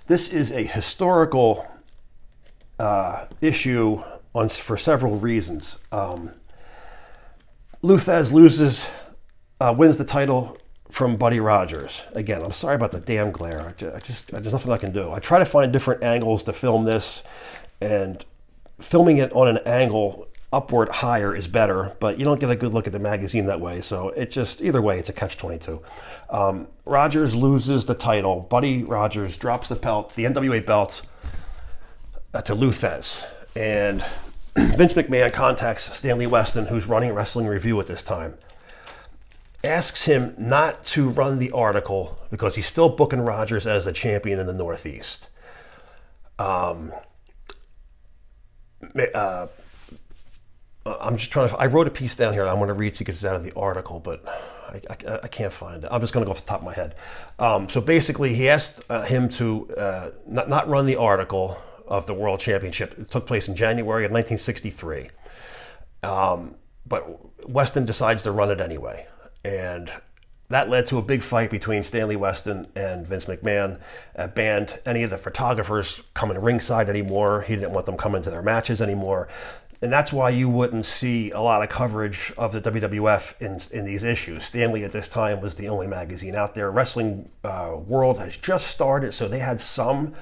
This is a historical issue for several reasons. Lou Thesz wins the title from Buddy Rogers. Again, I'm sorry about the damn glare. There's nothing I can do. I try to find different angles to film this, and filming it on an angle upward higher is better, but you don't get a good look at the magazine that way. So either way, it's a catch-22. Rogers loses the title. Buddy Rogers drops the NWA belt to Lou Thesz. And Vince McMahon contacts Stanley Weston, who's running Wrestling Review at this time, asks him not to run the article because he's still booking Rogers as a champion in the Northeast. I'm just trying to. I wrote a piece down here. I'm going to read to you because it's out of the article, but I can't find it. I'm just going to go off the top of my head. So basically, he asked him to not run the article of the World Championship. It took place in January of 1963. But Weston decides to run it anyway. And that led to a big fight between Stanley Weston and Vince McMahon. Banned any of the photographers coming ringside anymore. He didn't want them coming to their matches anymore. And that's why you wouldn't see a lot of coverage of the WWF in these issues. Stanley at this time was the only magazine out there. Wrestling World has just started, so they had some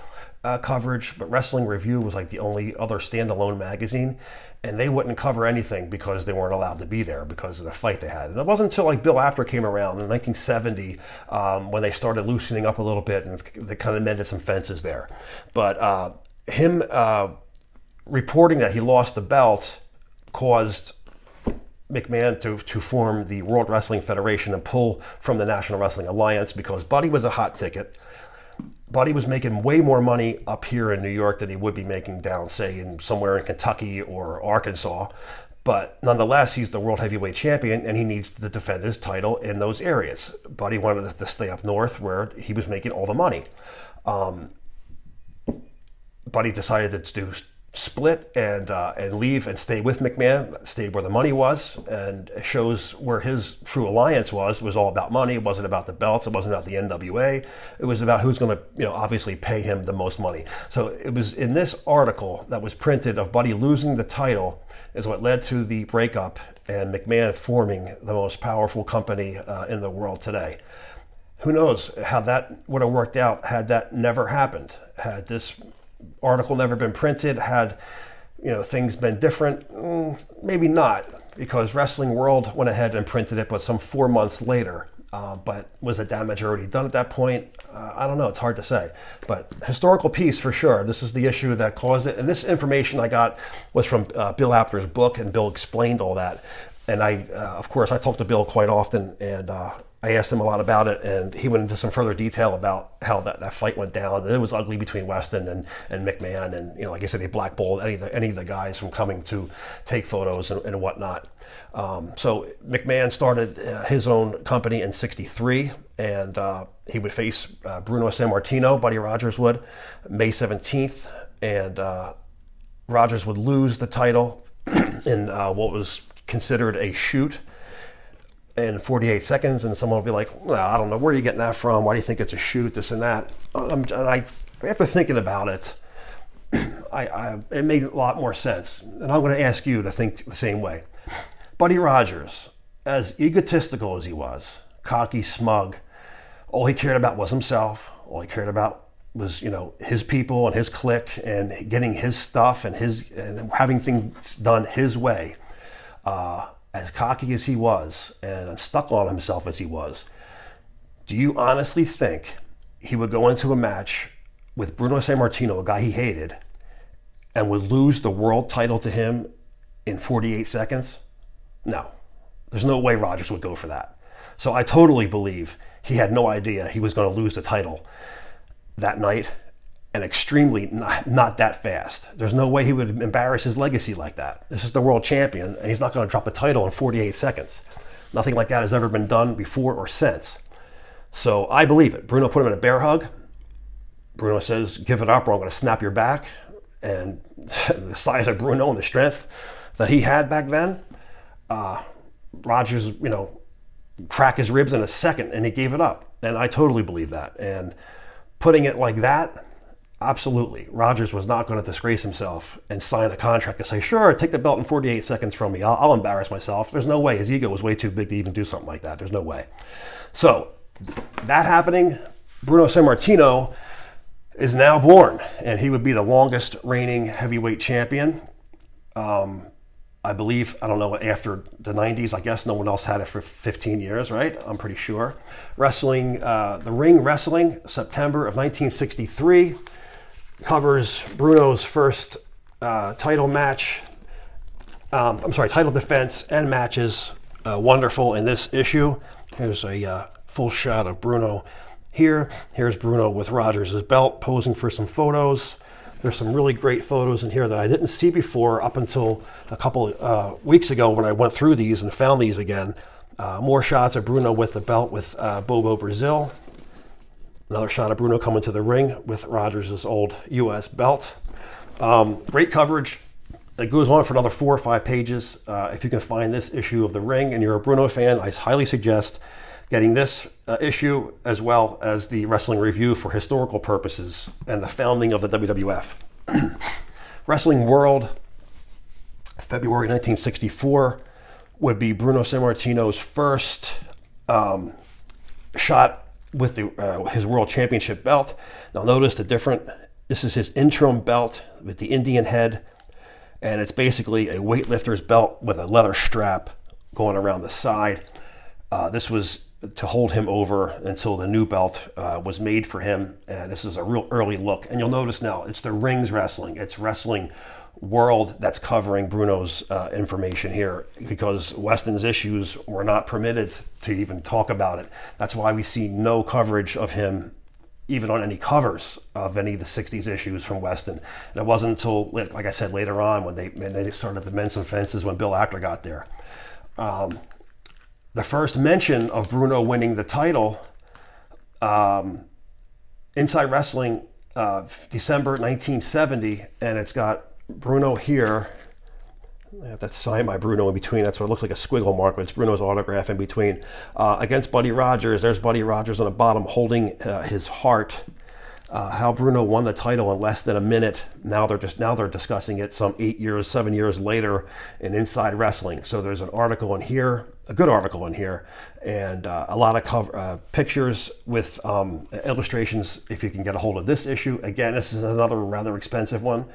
coverage, but Wrestling Review was like the only other standalone magazine, and they wouldn't cover anything because they weren't allowed to be there because of the fight they had. And it wasn't until like Bill Apter came around in 1970 when they started loosening up a little bit, and they kind of mended some fences there. But him reporting that he lost the belt caused McMahon to form the World Wrestling Federation and pull from the National Wrestling Alliance because Buddy was a hot ticket. Buddy was making way more money up here in New York than he would be making down, say, somewhere in Kentucky or Arkansas. But nonetheless, he's the World Heavyweight Champion, and he needs to defend his title in those areas. Buddy wanted to stay up north where he was making all the money. Buddy decided to split and leave and stay with McMahon, stayed where the money was, and shows where his true alliance was. It was all about money. It wasn't about the belts. It wasn't about the NWA. It was about who's going to, obviously pay him the most money. So it was in this article that was printed of Buddy losing the title is what led to the breakup and McMahon forming the most powerful company in the world today. Who knows how that would have worked out had that never happened, had this article never been printed, had things been different. Maybe not, because Wrestling World went ahead and printed it, but some 4 months later. But was the damage already done at that point? I don't know. It's hard to say. But historical piece for sure. This is the issue that caused it. And this information I got was from Bill Apter's book, and Bill explained all that. And of course, I talk to Bill quite often, and I asked him a lot about it, and he went into some further detail about how that fight went down. And it was ugly between Weston and McMahon, and like I said, they blackballed any of the guys from coming to take photos and whatnot. So McMahon started his own company in '63, and he would face Bruno Sammartino, Buddy Rogers would, May 17th, and Rogers would lose the title in what was considered a shoot in 48 seconds, and someone will be like, well, I don't know, where are you getting that from? Why do you think it's a shoot, this and that? After thinking about it, it made a lot more sense. And I'm going to ask you to think the same way. Buddy Rogers, as egotistical as he was, cocky, smug, all he cared about was himself. All he cared about was, his people and his clique and getting his stuff and having things done his way. As cocky as he was and stuck on himself as he was, do you honestly think he would go into a match with Bruno Sammartino, a guy he hated, and would lose the world title to him in 48 seconds? No. There's no way Rogers would go for that. So I totally believe he had no idea he was going to lose the title that night, and extremely not that fast. There's no way he would embarrass his legacy like that. This is the world champion, and he's not going to drop a title in 48 seconds. Nothing like that has ever been done before or since. So I believe it. Bruno put him in a bear hug. Bruno says, give it up or I'm going to snap your back. And the size of Bruno and the strength that he had back then, Rogers, crack his ribs in a second, and he gave it up. And I totally believe that. And putting it like that, absolutely. Rogers was not going to disgrace himself and sign a contract to say, sure, take the belt in 48 seconds from me. I'll embarrass myself. There's no way. His ego was way too big to even do something like that. There's no way. So that happening, Bruno Sammartino is now born, and he would be the longest reigning heavyweight champion. I believe, I don't know, after the 90s, I guess no one else had it for 15 years, right? I'm pretty sure. Wrestling, the Ring Wrestling, September of 1963, covers Bruno's first title match, title defense and matches, wonderful in this issue. Here's a full shot of Bruno here. Here's Bruno with Rogers' belt posing for some photos. There's some really great photos in here that I didn't see before up until a couple weeks ago when I went through these and found these again. More shots of Bruno with the belt with Bobo Brazil. Another shot of Bruno coming to the ring with Rogers' old U.S. belt. Great coverage. It goes on for another 4 or 5 pages. If you can find this issue of The Ring and you're a Bruno fan, I highly suggest getting this issue as well as the Wrestling Review for historical purposes and the founding of the WWF. Wrestling World, February 1964, would be Bruno Sammartino's first shot with his World Championship belt. Now notice this is his interim belt with the Indian head, and it's basically a weightlifter's belt with a leather strap going around the side. This was to hold him over until the new belt was made for him, and this is a real early look. And you'll notice now, it's the Rings Wrestling. It's Wrestling World that's covering Bruno's information here, because Weston's issues were not permitted to even talk about it. That's why we see no coverage of him even on any covers of any of the 60s issues from Weston. And it wasn't until, like I said, later on when they started the Men's and Fences when Bill Apter got there. The first mention of Bruno winning the title, Inside Wrestling, December 1970, and it's got Bruno here. That's signed by Bruno in between. That's what it looks like, a squiggle mark, but it's Bruno's autograph in between. Against Buddy Rogers. There's Buddy Rogers on the bottom holding his heart. How Bruno won the title in less than a minute. Now they're discussing it some 7 years later in Inside Wrestling. So there's an article in here, a good article in here, and a lot of pictures with illustrations if you can get a hold of this issue. Again, this is another rather expensive one.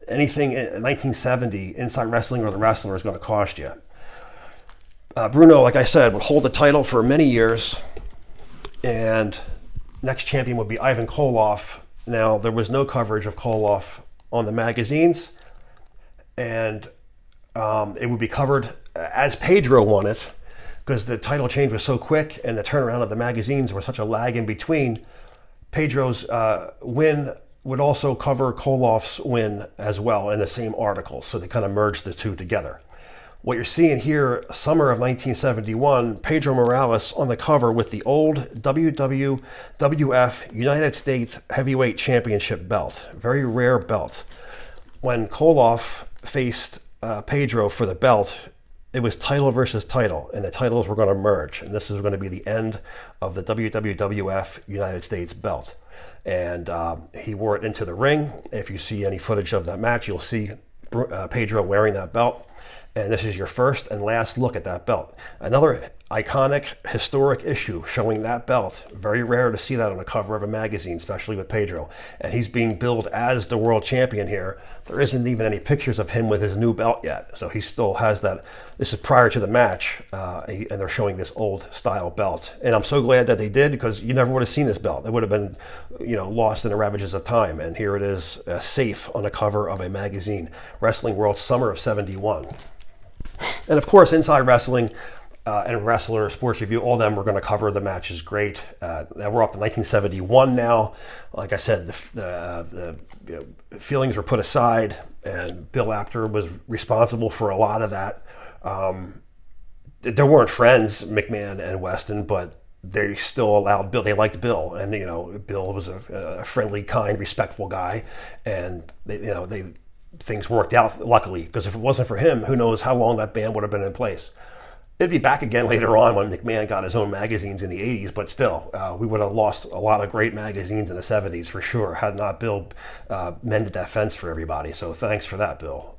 Anything in 1970, Inside Wrestling or The Wrestler is going to cost you. Bruno, like I said, would hold the title for many years, and next champion would be Ivan Koloff. Now, there was no coverage of Koloff on the magazines, and it would be covered as Pedro won it, because the title change was so quick and the turnaround of the magazines was such a lag in between. Pedro's win would also cover Koloff's win as well in the same article, so they kind of merged the two together. What you're seeing here, summer of 1971, Pedro Morales on the cover with the old WWWF United States Heavyweight Championship belt. Very rare belt. When Koloff faced Pedro for the belt, it was title versus title, and the titles were going to merge, and this is going to be the end of the WWWF United States belt. And he wore it into the ring. If you see any footage of that match, you'll see Pedro wearing that belt. And this is your first and last look at that belt. Another iconic, historic issue showing that belt. Very rare to see that on the cover of a magazine, especially with Pedro. And he's being billed as the world champion here. There isn't even any pictures of him with his new belt yet. So he still has that. This is prior to the match, and they're showing this old style belt. And I'm so glad that they did, because you never would have seen this belt. It would have been, lost in the ravages of time. And here it is, safe on the cover of a magazine. Wrestling World, summer of '71. And of course, Inside Wrestling and Wrestler, Sports Review, all of them were going to cover the matches great. We're up to 1971 now. Like I said, the feelings were put aside, and Bill Apter was responsible for a lot of that. There weren't friends, McMahon and Weston, but they still allowed Bill. They liked Bill, and Bill was a friendly, kind, respectful guy, and things worked out, luckily, because if it wasn't for him, who knows how long that band would have been in place. It'd be back again later on when McMahon got his own magazines in the 80s, but still, we would have lost a lot of great magazines in the 70s for sure, had not Bill mended that fence for everybody. So thanks for that, Bill.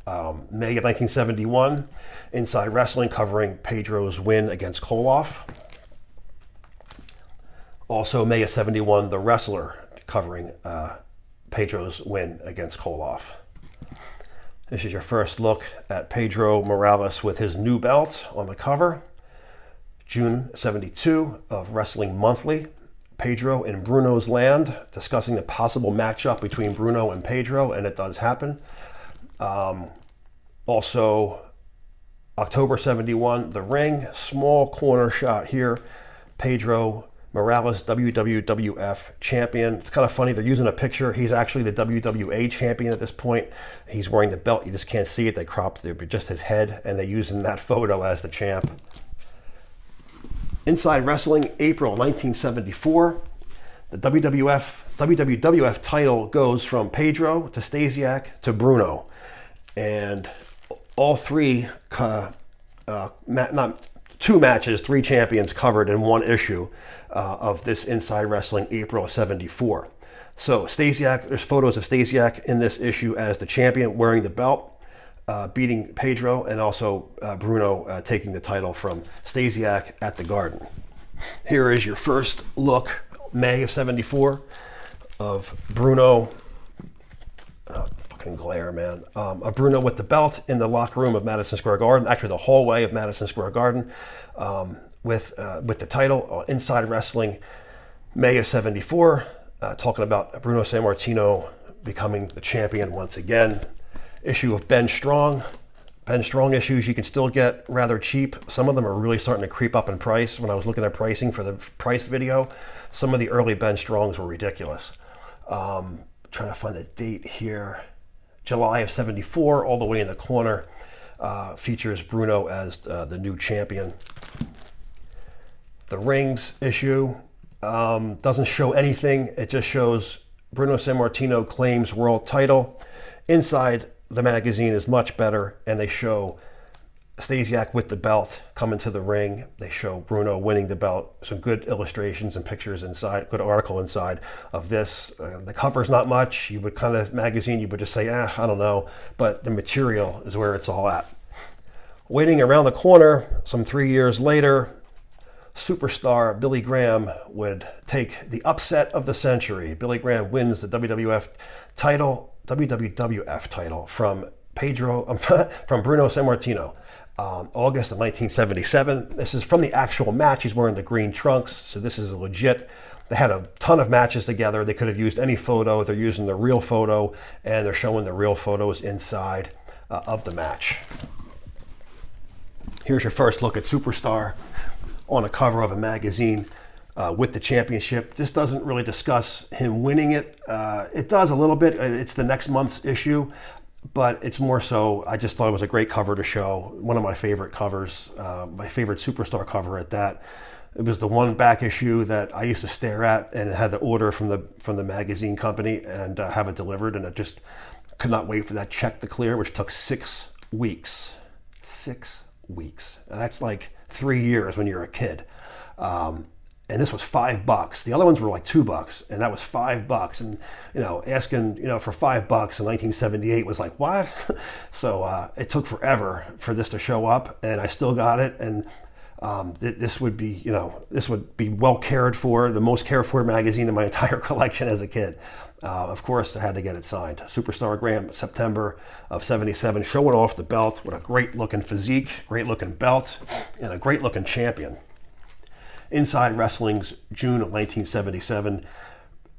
May of 1971, Inside Wrestling covering Pedro's win against Koloff. Also, May of '71, The Wrestler covering Pedro's win against Koloff. This is your first look at Pedro Morales with his new belt on the cover. June '72 of Wrestling Monthly. Pedro in Bruno's land, discussing the possible matchup between Bruno and Pedro, and it does happen. Also, October 71, The Ring, small corner shot here. Pedro Morales, WWWF champion. It's kind of funny, they're using a picture. He's actually the WWA champion at this point. He's wearing the belt, you just can't see it. They cropped just his head, and they're using that photo as the champ. Inside Wrestling, April 1974. The WWF title goes from Pedro to Stasiak to Bruno. And all three, not two matches, three champions covered in one issue of this Inside Wrestling April of 74. So Stasiak, there's photos of Stasiak in this issue as the champion wearing the belt, beating Pedro, and also Bruno taking the title from Stasiak at the Garden. Here is your first look, May of 74, of Bruno. Fucking glare, man. Of Bruno with the belt in the locker room of Madison Square Garden, actually the hallway of Madison Square Garden, with the title. Inside Wrestling, May of 74, talking about Bruno Sammartino becoming the champion once again. Issue of Ben Strong. Ben Strong issues you can still get rather cheap. Some of them are really starting to creep up in price. When I was looking at pricing for the price video, some of the early Ben Strongs were ridiculous. Trying to find a date here. July of 74, all the way in the corner, features Bruno as the new champion. The Rings issue doesn't show anything. It just shows Bruno Sammartino claims world title. Inside the magazine is much better, and they show Stasiak with the belt coming to the ring. They show Bruno winning the belt. Some good illustrations and pictures inside, good article inside of this. The cover's not much. You would kind of, magazine, you would just say, I don't know. But the material is where it's all at. Waiting around the corner, some 3 years later, superstar Billy Graham would take the upset of the century. Billy Graham wins the WWF WWF title from Bruno Sammartino. August of 1977. This is from the actual match. He's wearing the green trunks, so this is legit. They had a ton of matches together. They could have used any photo. They're using the real photo, and they're showing the real photos inside of the match. Here's your first look at Superstar on a cover of a magazine with the championship. This doesn't really discuss him winning it. It does a little bit. It's the next month's issue, but it's more so, I just thought it was a great cover to show. One of my favorite covers, my favorite Superstar cover at that. It was the one back issue that I used to stare at, and it had the order from the magazine company and have it delivered, and I just could not wait for that check to clear, which took 6 weeks. 6 weeks. And that's like 3 years when you're a kid. And this was $5. The other ones were like $2, and that was $5. And asking for $5 in 1978 was like, what? So it took forever for this to show up, and I still got it. And this would be well cared for, the most cared for magazine in my entire collection as a kid. Of course, I had to get it signed. Superstar Graham, September of 77, showing off the belt with a great looking physique, great looking belt, and a great looking champion. Inside Wrestling's June of 1977,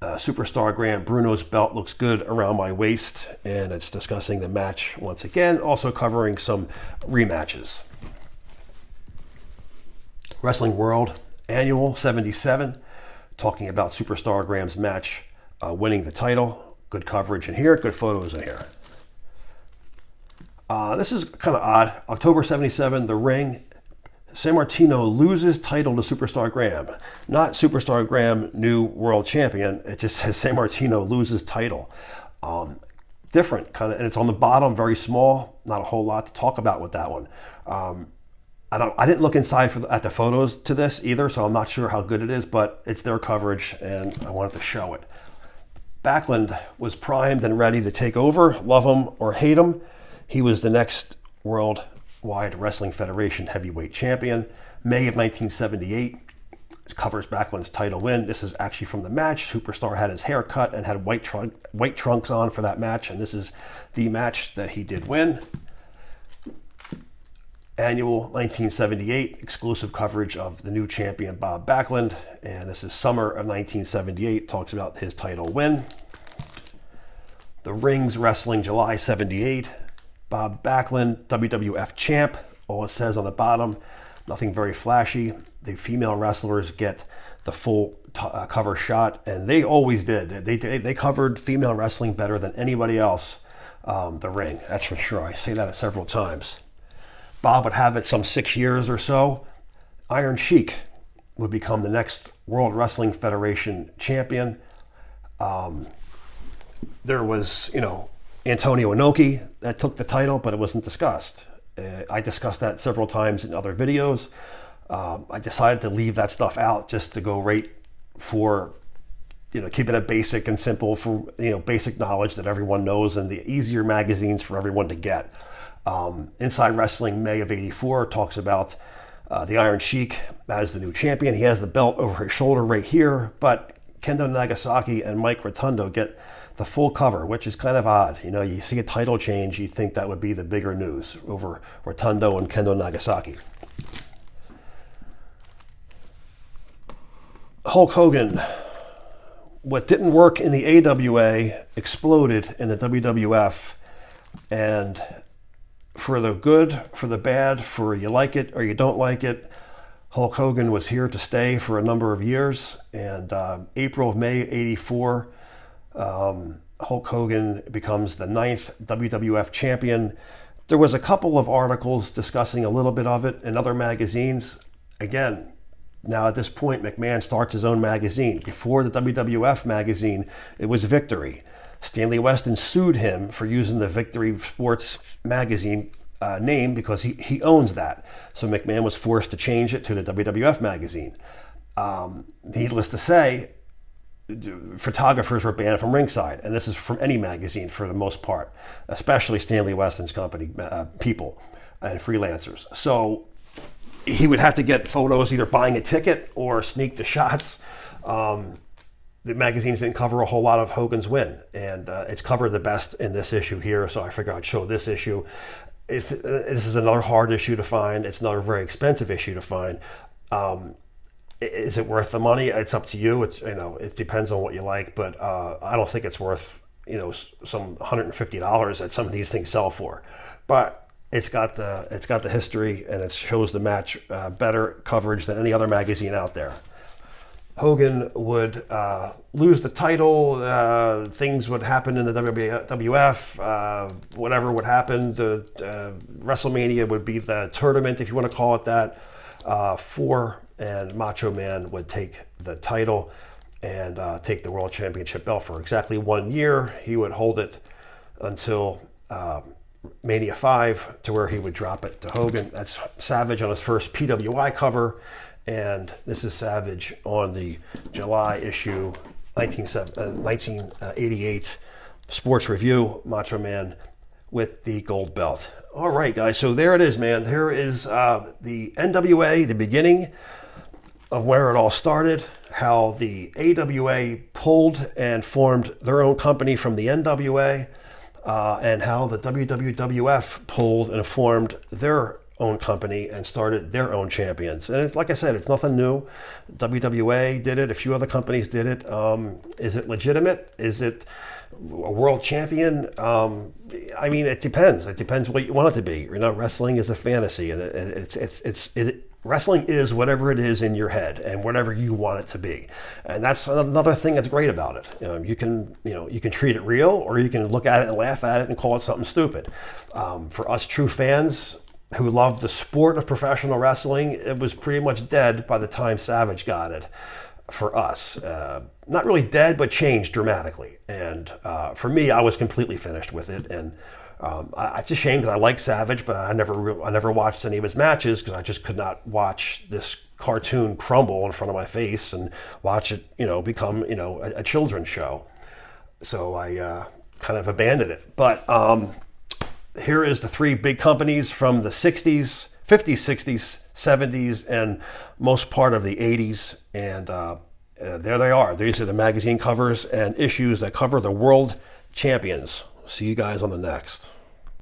Superstar Graham, Bruno's belt looks good around my waist, and it's discussing the match once again, also covering some rematches. Wrestling World Annual 77, talking about Superstar Graham's match, winning the title. Good coverage in here, good photos in here. This is kind of odd. October 77, The Ring. Sammartino loses title to Superstar Graham. Not Superstar Graham, new world champion. It just says Sammartino loses title. Different kind of, and it's on the bottom, very small. Not a whole lot to talk about with that one. I didn't look inside at the photos to this either, so I'm not sure how good it is, but it's their coverage, and I wanted to show it. Backlund was primed and ready to take over. Love him or hate him, he was the next Worldwide Wrestling Federation heavyweight champion. May of 1978, this covers Backlund's title win. This is actually from the match. Superstar had his hair cut and had white trunks on for that match, and this is the match that he did win. Annual 1978, exclusive coverage of the new champion Bob Backlund, and this is summer of 1978, talks about his title win. The Rings Wrestling July 78, Bob Backlund, WWF champ. All it says on the bottom, nothing very flashy. The female wrestlers get the full cover shot, and they always did. They covered female wrestling better than anybody else. The ring, that's for sure. I say that several times. Bob would have it some 6 years or so. Iron Sheik would become the next World Wrestling Federation champion. There was, Antonio Inoki that took the title, but it wasn't discussed. I discussed that several times in other videos. I decided to leave that stuff out just to go right for, keeping it basic and simple for, basic knowledge that everyone knows and the easier magazines for everyone to get. Inside Wrestling May of '84 talks about the Iron Sheik as the new champion. He has the belt over his shoulder right here, but Kendo Nagasaki and Mike Rotundo get the full cover, which is kind of odd. You see a title change, you'd think that would be the bigger news over Rotundo and Kendo Nagasaki. Hulk Hogan, what didn't work in the AWA exploded in the WWF, and for the good, for the bad, for you like it or you don't like it, Hulk Hogan was here to stay for a number of years. And April of May '84, Hulk Hogan becomes the 9th WWF champion. There was a couple of articles discussing a little bit of it in other magazines. Again, now at this point, McMahon starts his own magazine. Before the WWF magazine, it was Victory. Stanley Weston sued him for using the Victory Sports magazine name because he owns that. So McMahon was forced to change it to the WWF magazine. Needless to say, photographers were banned from ringside, and this is from any magazine for the most part, especially Stanley Weston's company people and freelancers. So he would have to get photos either buying a ticket or sneak the shots. The magazines didn't cover a whole lot of Hogan's win, and it's covered the best in this issue here, so I figured I'd show this issue. This is another hard issue to find. It's another very expensive issue to find. Is it worth the money? It's up to you. It depends on what you like, but I don't think it's worth some $150 that some of these things sell for. But it's got the history, and it shows the match better coverage than any other magazine out there. Hogan would lose the title, things would happen in the WWF, whatever would happen. WrestleMania would be the tournament, if you want to call it that, and Macho Man would take the title and take the World Championship belt for exactly 1 year. He would hold it until Mania 5, to where he would drop it to Hogan. That's Savage on his first PWI cover. And this is Savage on the July issue, 1988 Sports Review, Macho Man with the gold belt. All right, guys, so there it is, man. Here is the NWA, the beginning of where it all started, how the AWA pulled and formed their own company from the NWA, and how the WWWF pulled and formed their own company and started their own champions. And it's like I said, it's nothing new. WWA did it. A few other companies did it. Is it legitimate? Is it a world champion? I mean, it depends. It depends what you want it to be. Wrestling is a fantasy, and wrestling is whatever it is in your head and whatever you want it to be. And that's another thing that's great about it. You can treat it real, or you can look at it and laugh at it and call it something stupid. For us true fans who love the sport of professional wrestling, it was pretty much dead by the time Savage got it for us. Not really dead, but changed dramatically. And for me, I was completely finished with it. And it's a shame, because I like Savage, but I never watched any of his matches, because I just could not watch this cartoon crumble in front of my face and watch it, become, a children's show. So I kind of abandoned it. But here is the three big companies from the 60s, 50s, 60s, 70s, and most part of the 80s. And there they are. These are the magazine covers and issues that cover the world champions. See you guys on the next.